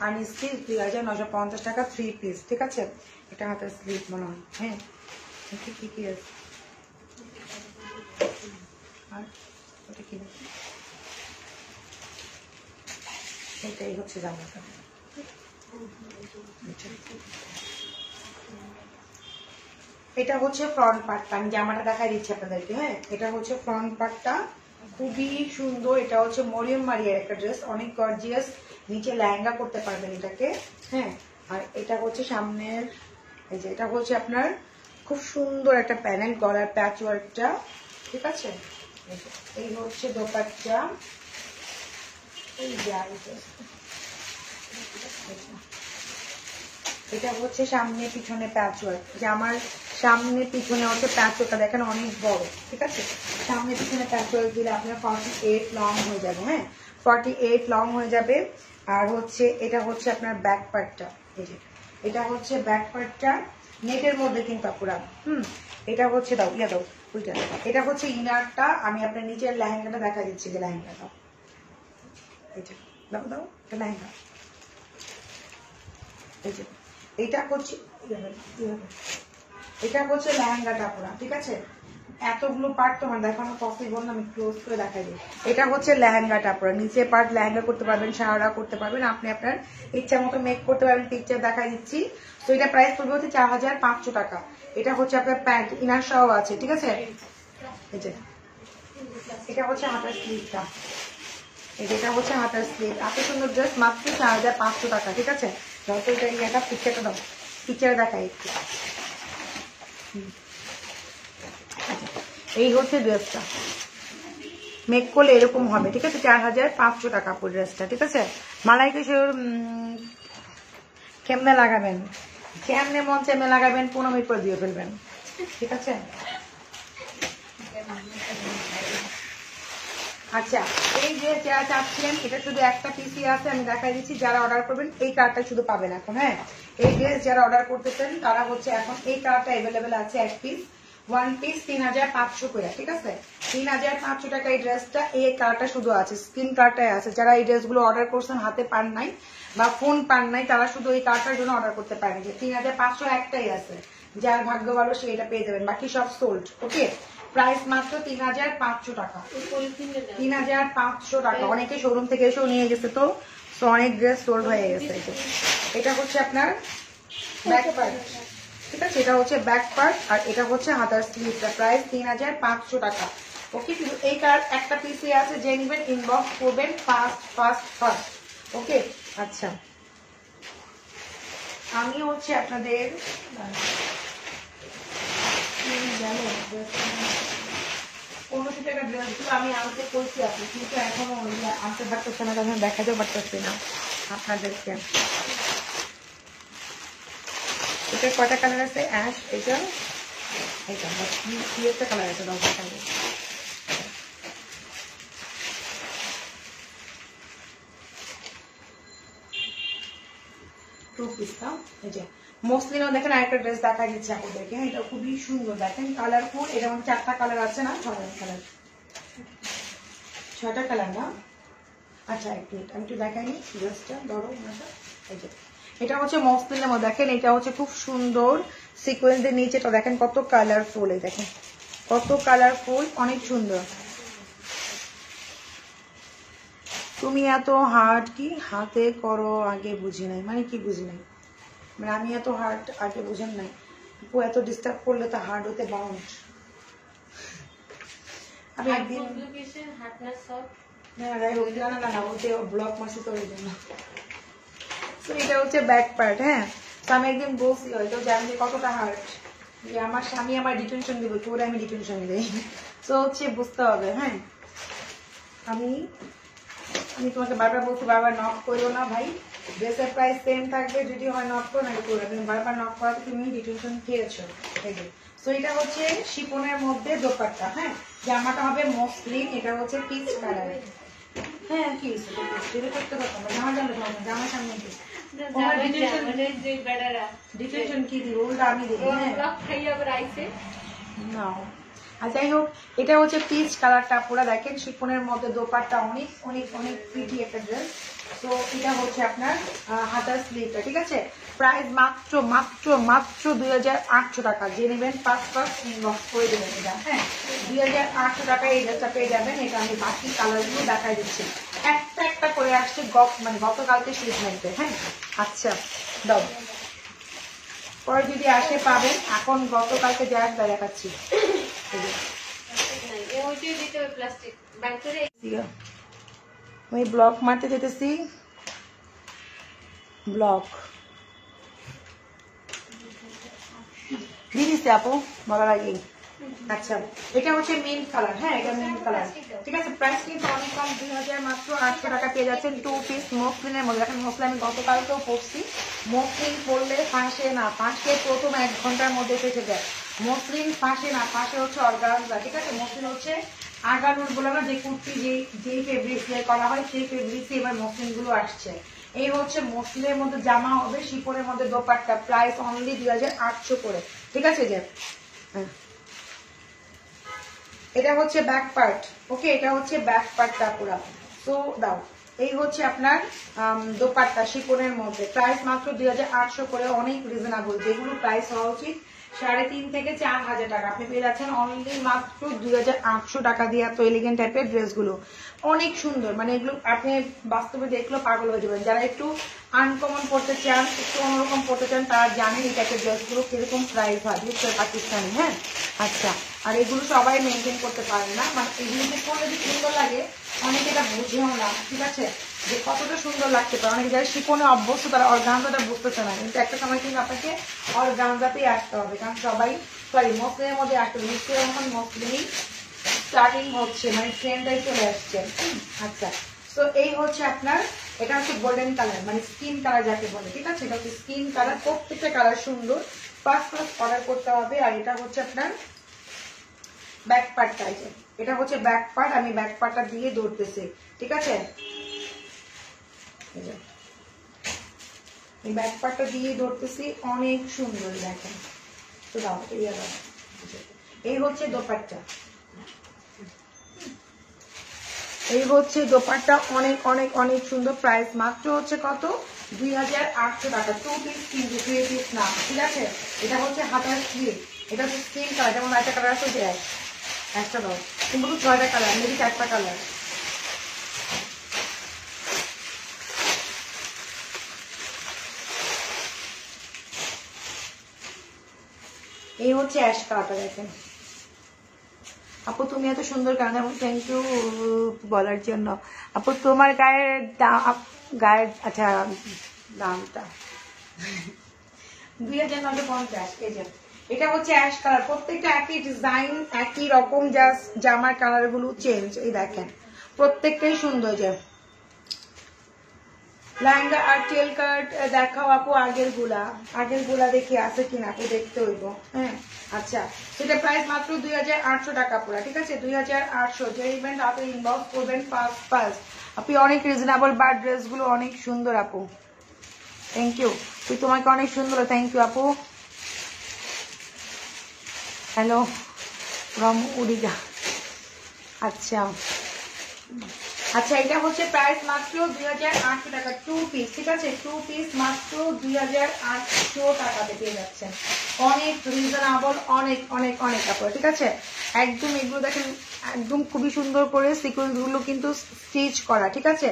S1: আনিছি 2950 টাকা 3 পিস, ঠিক আছে? এটা হাতের স্লিপ মনে হয়। হ্যাঁ কি কি আছে আর ওটা কি, এটাই হচ্ছে জামাটা। এটা হচ্ছে ফ্রন্ট পার্টটা, আমি জামাটা দেখাই দিচ্ছি আপনাদেরকে। হ্যাঁ এটা হচ্ছে ফ্রন্ট পার্টটা, খুবই সুন্দর। এটা হচ্ছে মরিয়ম মারিয়ার একটা ড্রেস, অনেক গর্জিয়াস। নিচে লেহেঙ্গা করতে পারবেন এটাকে। হ্যাঁ আর এটা হচ্ছে সামনের, এই যে এটা হচ্ছে আপনার খুব সুন্দর একটা প্যানেল, গলার প্যাচ ওয়ার্কটা, ঠিক আছে? এই হচ্ছে দোপাট্টা, এই যে এটা হচ্ছে সামনে পিছনে প্যাচ ওয়ার্ক। যে আমার সামনে পিছনে হচ্ছে প্যাচ ওয়ার্কটা দেখেন অনেক বড়, ঠিক আছে? সামনে পিছনে প্যাচ ওয়ার্ক দিলে আপনার 48 লং হয়ে যাবে। হ্যাঁ 48 লং হয়ে যাবে। আর হচ্ছে এটা হচ্ছে আপনার ব্যাক পার্টটা, এই যে এটা হচ্ছে ব্যাক পার্টটা নেটের মধ্যে কিন্তু পুরা। এটা হচ্ছে দাও ইয়া দাও ওইটা, এটা হচ্ছে ইনারটা। আমি আপনার নিচের লেহেঙ্গাটা দেখা দিচ্ছি, যে লেহেঙ্গাটা এই যে দাও দাও, এটা লেহেঙ্গা। এই যে এটা হচ্ছে লেহেঙ্গাটা পুরা, ঠিক আছে? এতগুলো পার্ট তোমার দেখানো পসিবল না, আমি ক্লোজ করে দেখাই দিই। এটা হচ্ছে লেহেঙ্গাটা পুরা, নিচে পার্ট লেহেঙ্গা করতে পারবেন, সারা করতে পারবেন, আপনি আপনার ইচ্ছা মতো মেক করতে পারবেন। পিকচার দেখাই দিচ্ছি। তো এটা প্রাইস পড়বে হচ্ছে 4500 টাকা। এটা হচ্ছে আপনার প্যান্ট ইনার সহ আছে, ঠিক আছে? এই যে এটা হচ্ছে হাতার স্লিভটা, এটা হচ্ছে হাতার স্লিভ। এত সুন্দর ড্রেস মাত্র 4500 টাকা, ঠিক আছে? যত এটা ইয়েটা পিকচারটা দাও, পিকচারে দেখাই একটু। এই হচ্ছে ড্রেসটা, মেক করলে এরকম হবে, ঠিক আছে? 4500 টাকা পুরো ড্রেসটা, ঠিক আছে? মালাইকে কেমনে লাগাবেন, কেমনে মন চেমে লাগাবেন, 15 মিনিট পর দিয়ে ফেলবেন, ঠিক আছে? আচ্ছা, এই যে যারা চাচ্ছিলেন এটা শুধু একটা পিসই আছে, আমি দেখাই দিচ্ছি। যারা অর্ডার করবেন এই কালারটা শুধু পাবেন এখন। হ্যাঁ, এই ড্রেস যারা অর্ডার করতেছেন তারা হচ্ছে এখন এই কালারটা অ্যাভেলেবেল আছে। এক পিস, ওয়ান পিস 3500 করে, ঠিক আছে? 3500 টাকা এই ড্রেসটা। এই কালারটা শুধু আছে, স্কিন কালারটাই আছে। যারা এই ড্রেসগুলো অর্ডার করছেন হাতে পান নাই বা ফোন পান নাই, তারা শুধু এই কালারটার জন্য অর্ডার করতে পারেন। যে 3500 একটাই আছে, যার ভাগ্য ভালো সে এটা পেয়ে যাবেন, বাকি সব সোল্ড। ওকে, প্রাইস মাত্র 3500 টাকা। 3500 টাকা। অনেকে শোরুম থেকে এসেও নিয়ে গেছে, তো অনেক ড্রেস সোল্ড হয়ে গেছে। এটা হচ্ছে আপনার ব্যাক পার্ট, ঠিক আছে? এটা হচ্ছে ব্যাক পার্ট আর এটা হচ্ছে হাতার স্লিভটা। প্রাইস 3500 টাকা। ওকে, কিন্তু এই কালার একটা পিসে আছে, যে নেবেন ইনবক্স করবেন ফার্স্ট ফার্স্ট ফার্স্ট। ওকে, আচ্ছা, আমি হচ্ছে আপনাদের 1500 টাকা ড্রেসগুলো আমি আনতে করছি আপনি, কিন্তু এখনো আনতে পারতেছে না, তখন দেখাতেও পারতেছি না আপনাদেরকে। এটা কয়টা কালার আছে? অ্যাশ, এটা এটা কি একটা কালার আছে, দশ কালার। টু পিসটা এই যে মসলিনও দেখেন। আরেকটা ড্রেস দেখা দিচ্ছে আপনাদেরকে, এটা খুবই সুন্দর, দেখেন কালারফুল। এটার মধ্যে 4টা কালার আছে না, 6টা কালার, 6টা কালার না? আচ্ছা, এক মিনিট আমি একটু দেখাইনি ড্রেসটা, ধরো এই যে এটা হচ্ছে মসলিনের মধ্যে। দেখেন এটা হচ্ছে খুব সুন্দর সিকোয়েন্সের নিচেটা দেখেন কত কালারফুল, এই দেখেন কত কালারফুল, অনেক সুন্দর। তুমি এত হার্ড কি হাতে করো আগে বুঝি নাই, মানে কি বুঝি নাই? মানে আমি এত হার্ড আগে বুঝেন নাই, এত ডিস্টার্ব করলে তো হার্ড হতে বাউন্ড। আমি একদিন ব্লক মারছি তো ওই জন্য। তো এটা হচ্ছে ব্যাক পার্ট। হ্যাঁ, তো আমি একদিন বলছি হয়তো যে আমি কতটা হার্ড, যে আমার স্বামী আমার ডিটেনশন দিব, তোরে আমি ডিটেনশন দিই। তো হচ্ছে বুঝতে হবে। হ্যাঁ, আমি তোমাকে বারবার বলছি, বারবার নক করো না ভাই, ড্রেসের প্রাইস সেম থাকবে, যদি হয় নক করো না করো, তুমি বারবার নক করাতে তুমি ডিটেনশন খেয়েছো। তো এটা হচ্ছে শিপনের মধ্যে দোপাট্টা। হ্যাঁ, জামাটা হবে মসলিন, এটা হচ্ছে পিচ কালার। হ্যাঁ, কি করতে পারতাম জামা জানলে জামার সামনে ডিটেনশন কি দিব, উল্টা আমি দিই। না, আর যাই হোক, এটা হচ্ছে পিচ কালারটা পুরো দেখেন, শিফনের মধ্যে দোপাট্টা, অনেক অনেক অনেক প্রিটি একটা ড্রেস। তো এটা হচ্ছে আপনার হাতার স্লিভটা, ঠিক আছে? প্রাইস মাত্র মাত্র মাত্র 2800 টাকা। যে নেবেন ফার্স্ট ফার্স্ট ইনবক্স করে দেবেন এটা। হ্যাঁ, 2800 টাকা এই ড্রেসটা পেয়ে যাবেন। এটা আমি বাকি কালারগুলো দেখাই দিচ্ছি, একটা একটা করে আসছে, মানে গতকালকে শিপমেন্টে। হ্যাঁ, আচ্ছা দাও, পরে যদি আসে পাবেন। এখন গতকালকে যা দেখাচ্ছি, আমি ব্লক মারতে যেতেছি, ব্লক দিয়ে দিচ্ছি আপু বলার আগেই। আচ্ছা, এটা হচ্ছে মিন্ট কালার। হ্যাঁ, এটা মিন্ট কালার, ঠিক আছে? প্রাইস কিন্তু অনেক কম, 2000 মাত্র 800 টাকা পেয়ে যাচ্ছেন। টু পিস মসলিনের মধ্যে। দেখেন মসলিন আমি গতকালকেও পড়ছি, মসলিন পরলে ফাঁসে না, ফাঁসে প্রথম 1 ঘন্টার মধ্যে ফেসে যায়। মসলিন ফাঁসে না, ফাঁসে হচ্ছে অর্গানজা, ঠিক আছে? মসলিন হচ্ছে আগানুর বলে না, যে কুর্তি যেই ফেব্রিক্স দিয়ে করা হয় সেই ফেব্রিক্সে এবার মসলিন গুলো আসছে। এই হচ্ছে মসলিনের মধ্যে জামা হবে, শিপনের মধ্যে দোপাট্টা। প্রাইস অনলি 2800 করে, ঠিক আছে? যে এটা হচ্ছে ব্যাক পার্ট। ওকে, এটা হচ্ছে ব্যাক পার্টটা পুরা। তো দাও, এই হচ্ছে আপনার দোপাট্টা শিপনের মধ্যে। প্রাইস মাত্র 2800 করে, অনেক রিজনেবল। যেগুলো প্রাইস হওয়া উচিত 3,500 থেকে 4,000 টাকা, আপনি পেয়ে যাচ্ছেন অনলি মাত্র 2800 টাকা দিয়ে। এত এলিগেন্ট টাইপের ড্রেসগুলো অনেক সুন্দর, মানে এগুলো আপনি বাস্তবে দেখলেও পাগল হয়ে যাবেন। যারা একটু আনকমন পড়তে চান, একটু অন্যরকম পড়তে চান, তারা জানেন এই টাইপের ড্রেসগুলো কিরকম প্রাইস হয়, বুঝতে পাকিস্তানি। হ্যাঁ, আচ্ছা, আর এগুলো সবাই মেনটেন করতে পারেন না, মানে এগুলো যে করলে যে সুন্দর লাগে অনেকে এটা বুঝেও না, ঠিক আছে? যে কতটা সুন্দর লাগতে পারে। অনেকে যারা শিপনে অভ্যস্ত তারা অর্গানজাটা বুঝতেছে না, কিন্তু একটা সময় কিন্তু আপনাকে অর্গানজাতেই আসতে হবে, কারণ সবাই মসলিনের মধ্যে আসতে হবে। নিশ্চয়ই এখন মসলিনই স্টার্টিং হচ্ছে, মানে ট্রেন্ডটাই চলে আসছে। আচ্ছা, তো এই হচ্ছে আপনার, এটা হচ্ছে গোল্ডেন কালার, মানে স্কিন কালার যাকে বলে, ঠিক আছে? এটা হচ্ছে স্কিন কালার, প্রত্যেকটা কালার সুন্দর। ফার্স্ট ফার্স্ট অর্ডার করতে হবে। আর এটা হচ্ছে আপনার ব্যাক পার্টটা, এটা হচ্ছে ব্যাক পার্ট, আমি ব্যাক পার্টটা দিয়ে ধরতেছি, ঠিক আছে? এই ব্যাক পার্টটা দিয়ে ধরতেছি, অনেক সুন্দর দেখেন। তো দাও এই হচ্ছে দোপাট্টা, এই হচ্ছে দোপাট্টা, অনেক অনেক অনেক সুন্দর। প্রাইস মাত্র হচ্ছে কত? 2800 টাকা। 2 পিস কিন্তু 3 পিস না, ঠিক আছে? এটা হচ্ছে হাতার স্লিভ, এটা হচ্ছে স্কিন কালার, যেমন একটা কালার আছে যে একটা দাও, কিন্তু 6টা কালার, মেবি 4টা কালার। এই হচ্ছে অ্যাশ কালারটা দেখেন। আপু তুমি এত সুন্দর গান, এবং থ্যাংক ইউ বলার জন্য। আপু তোমার গায়ের গায়ের আচ্ছা দামটা 2950। এই যে এটা হচ্ছে অ্যাশ কালার, প্রত্যেকটা একই ডিজাইন, একই রকম, জাস্ট জামার কালার গুলো চেঞ্জ। এই দেখেন প্রত্যেকটাই সুন্দর। যে লেহেঙ্গা আর টেল কাট দেখাও আপু, আগের গুলা দেখি আছে কিনা, আপু দেখতে হইব। হ্যাঁ আচ্ছা, সেটা প্রাইস মাত্র 2800 টাকা পুরা, ঠিক আছে? 2800। যে ইভেন্ট আপনি ইনবক্স করবেন ফার্স্ট। আপনি অনেক রিজনেবল, বার ড্রেস গুলো অনেক সুন্দর আপু, থ্যাংক ইউ। তুই তোমাকে অনেক সুন্দর, থ্যাংক ইউ আপু। হ্যালো রম উড়িগা। আচ্ছা আচ্ছা, এটা হচ্ছে প্রাইস মাত্র 2800 টাকা, 2 পিস, ঠিক আছে? 2 পিস মাত্র 2800 টাকাতে পেয়ে যাচ্ছেন। অনেক রিজনেবল, অনেক অনেক অনেক কাপড়, ঠিক আছে? একদম এগুলো দেখেন, একদম খুবই সুন্দর করে সিকোয়েন্স গুলো কিন্তু স্টিচ করা, ঠিক আছে?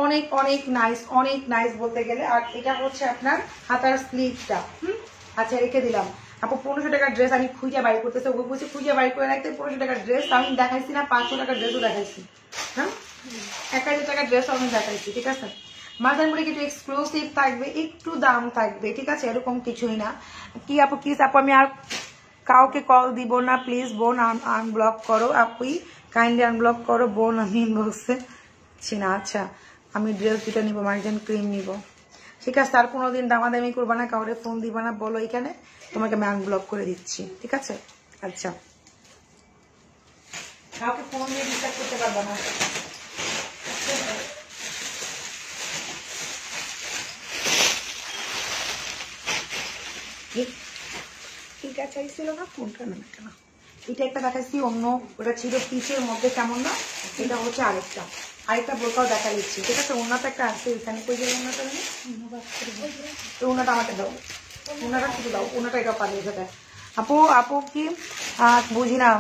S1: অনেক অনেক নাইস, অনেক নাইস বলতে গেলে। আর এটা হচ্ছে আপনার হাতার স্লিভটা। আচ্ছা রেখে দিলাম আপু। 1500 টাকার ড্রেস আমি খুঁজে বাড়ি করতেছে, ওই বলছি খুঁজে বাড়ি করে রাখতে। 1500 টাকার ড্রেস আমি দেখাইছি না, 500 টাকার ড্রেসও দেখাইছি, হ্যাঁ 1000 টাকার ড্রেসও আমি দেখাইছি, ঠিক আছে? মাদারমণি কিন্তু এক্সক্লুসিভ থাকবে, একটু দাম থাকবে, ঠিক আছে? এরকম কিছুই না। কি আপু প্লিজ আপু, আমি আর কাউকে কল দিব না প্লিজ বোন, আনব্লক করো আপুই, কাইন্ডলি আনব্লক করো বোন, আমি ইনবক্সে না। আচ্ছা আমি ড্রেস দুটা নিবো, মার্জিন ক্রিম নিবো, ঠিক আছে? আর কোনোদিন দামাদামি করবা না, কাউরে ফোন দিবা না, বলো এখানে, তোমাকে আমি আনব্লক করে দিচ্ছি, ঠিক আছে? আচ্ছা কাউকে ফোন দিয়ে ডিস্টার্ব করতে পারবা না। এটা চাইছিল না, ফোনটা না কেন, এটা একটা দেখাইছি অন্য, ওটা ছিল পিচের মধ্যে, কেমন না? এটা হচ্ছে আরেকটা বোরকাও দেখা দিচ্ছি, ঠিক আছে? ওনাটা একটা আছে এখানে, কই যাবে ওনাটা? তো ওনাটা আমাকে দাও, ওনাটা শুধু দাও, ওনাটা এটা পাঠিয়ে দেবে। আপু আপু কি বুঝি না,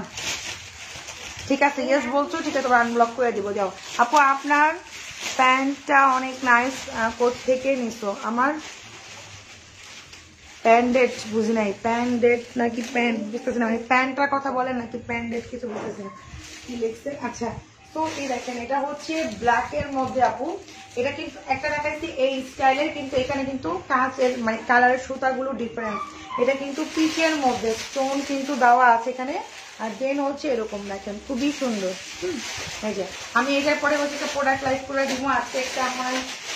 S1: ঠিক আছে ইয়েস বলছো, ঠিক আছে তোমার আনব্লক করে দিব, যাও। আপু আপনার প্যান্টটা অনেক নাইস, কোত্থেকে নিছো? আমার প্যান্ডেট বুঝি নাই, প্যান্ডেট নাকি প্যান্ট বুঝতেছি না, মানে প্যান্টটার কথা বলেন নাকি প্যান্ডেট কিছু বুঝতেছি না কি লিখছে। আচ্ছা তো এই দেখেন, এটা হচ্ছে ব্ল্যাক এর মধ্যে আপু, এটা কিন্তু একটা দেখাচ্ছি এই স্টাইলের, কিন্তু এখানে কিন্তু কাঁচের মানে কালারের সুতাগুলো ডিফারেন্ট। এটা কিন্তু পিচের মধ্যে স্টোন কিন্তু দেওয়া আছে এখানে, আর দেন হচ্ছে এরকম দেখেন, খুবই সুন্দর। এই যে আমি এটার পরে হচ্ছে একটা প্রোডাক্ট লাইভ করে দিব, আজকে একটা আমার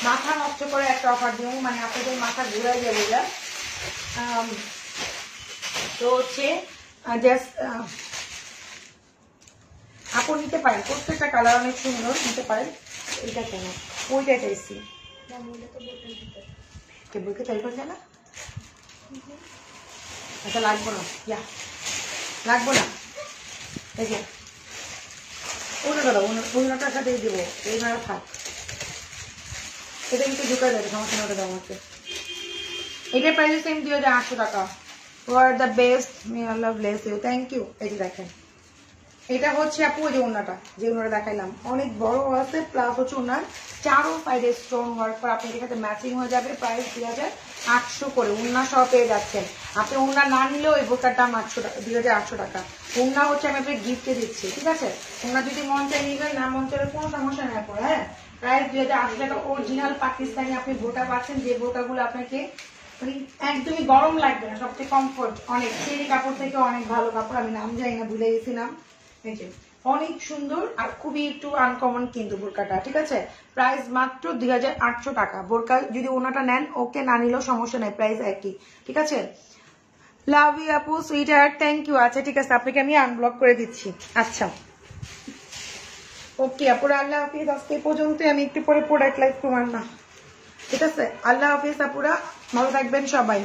S1: মাথা নষ্ট করে একটা অফার দিব, মানে আপনাদের মাথা ঘুরে যাবে যা। তো হচ্ছে জাস্ট আপু নিতে পারেন, প্রত্যেকটা কালার অনেক সুন্দর, নিতে পারেন। এটা কেন ওইটা চাইছি, বইকে চাই করছে না, আচ্ছা লাগবো না, যা লাগবো না। এই যে ওনাটা দাও, ওনাটার সাথে দেবো, এই নাড়া থাক, এটা কিন্তু ঢুকা যাবে, সমস্যা না, ওটা দাও আমাকে। এটার প্রাইস সেম 2800 টাকা। For the best, may Allah bless you, thank you. এই যে দেখেন, এটা হচ্ছে আপু যে ওনাটা, যে ওনাটা দেখাইলাম, অনেক বড় আছে, প্লাস হচ্ছে ওনার চারো সাইডে স্টোন ওয়ার্ক করে, আপনি এটার সাথে ম্যাচিং হয়ে যাবে। প্রাইস 2800 করে, ওনা সহ পেয়ে যাচ্ছেন। আপনি ওনা না নিলেও এই বোরকার দাম 2800 টাকা। ওনা হচ্ছে আমি আপনাকে গিফটে দিচ্ছি, ঠিক আছে? ওনা যদি মন চাই নিবেন, না মন চাইলে কোনো সমস্যা নেই পরে। হ্যাঁ প্রাইস 2800 টাকা। অরিজিনাল পাকিস্তানি আপনি বোরকা পাচ্ছেন, যে বোরকাগুলো আপনাকে মানে একদমই গরম লাগবে না, সবচেয়ে কমফোর্ট, অনেক চেরি কাপড় থেকে অনেক ভালো কাপড়, আমি নাম জানি না, ভুলে গেছিলাম। অনেক সুন্দর আর খুবই একটু আনকমন কিন্তু বোরকাটা, ঠিক আছে? প্রাইস মাত্র 2800 টাকা। বোরকা যদি ওনাটা নেন ওকে, না নিলেও সমস্যা নেই, প্রাইস একই, ঠিক আছে? লাভ ইউ আপু, সুইট হার্ট, থ্যাংক ইউ। আচ্ছা ঠিক আছে, আপনাকে আমি আনব্লক করে দিচ্ছি। আচ্ছা ওকে আপুরা, আল্লাহ হাফিজ। আজকে এই পর্যন্ত, আমি একটু পরে প্রোডাক্ট লাইভ তোমার না, ঠিক আছে? আল্লাহ হাফিজ আপুরা, ভালো থাকবেন সবাই।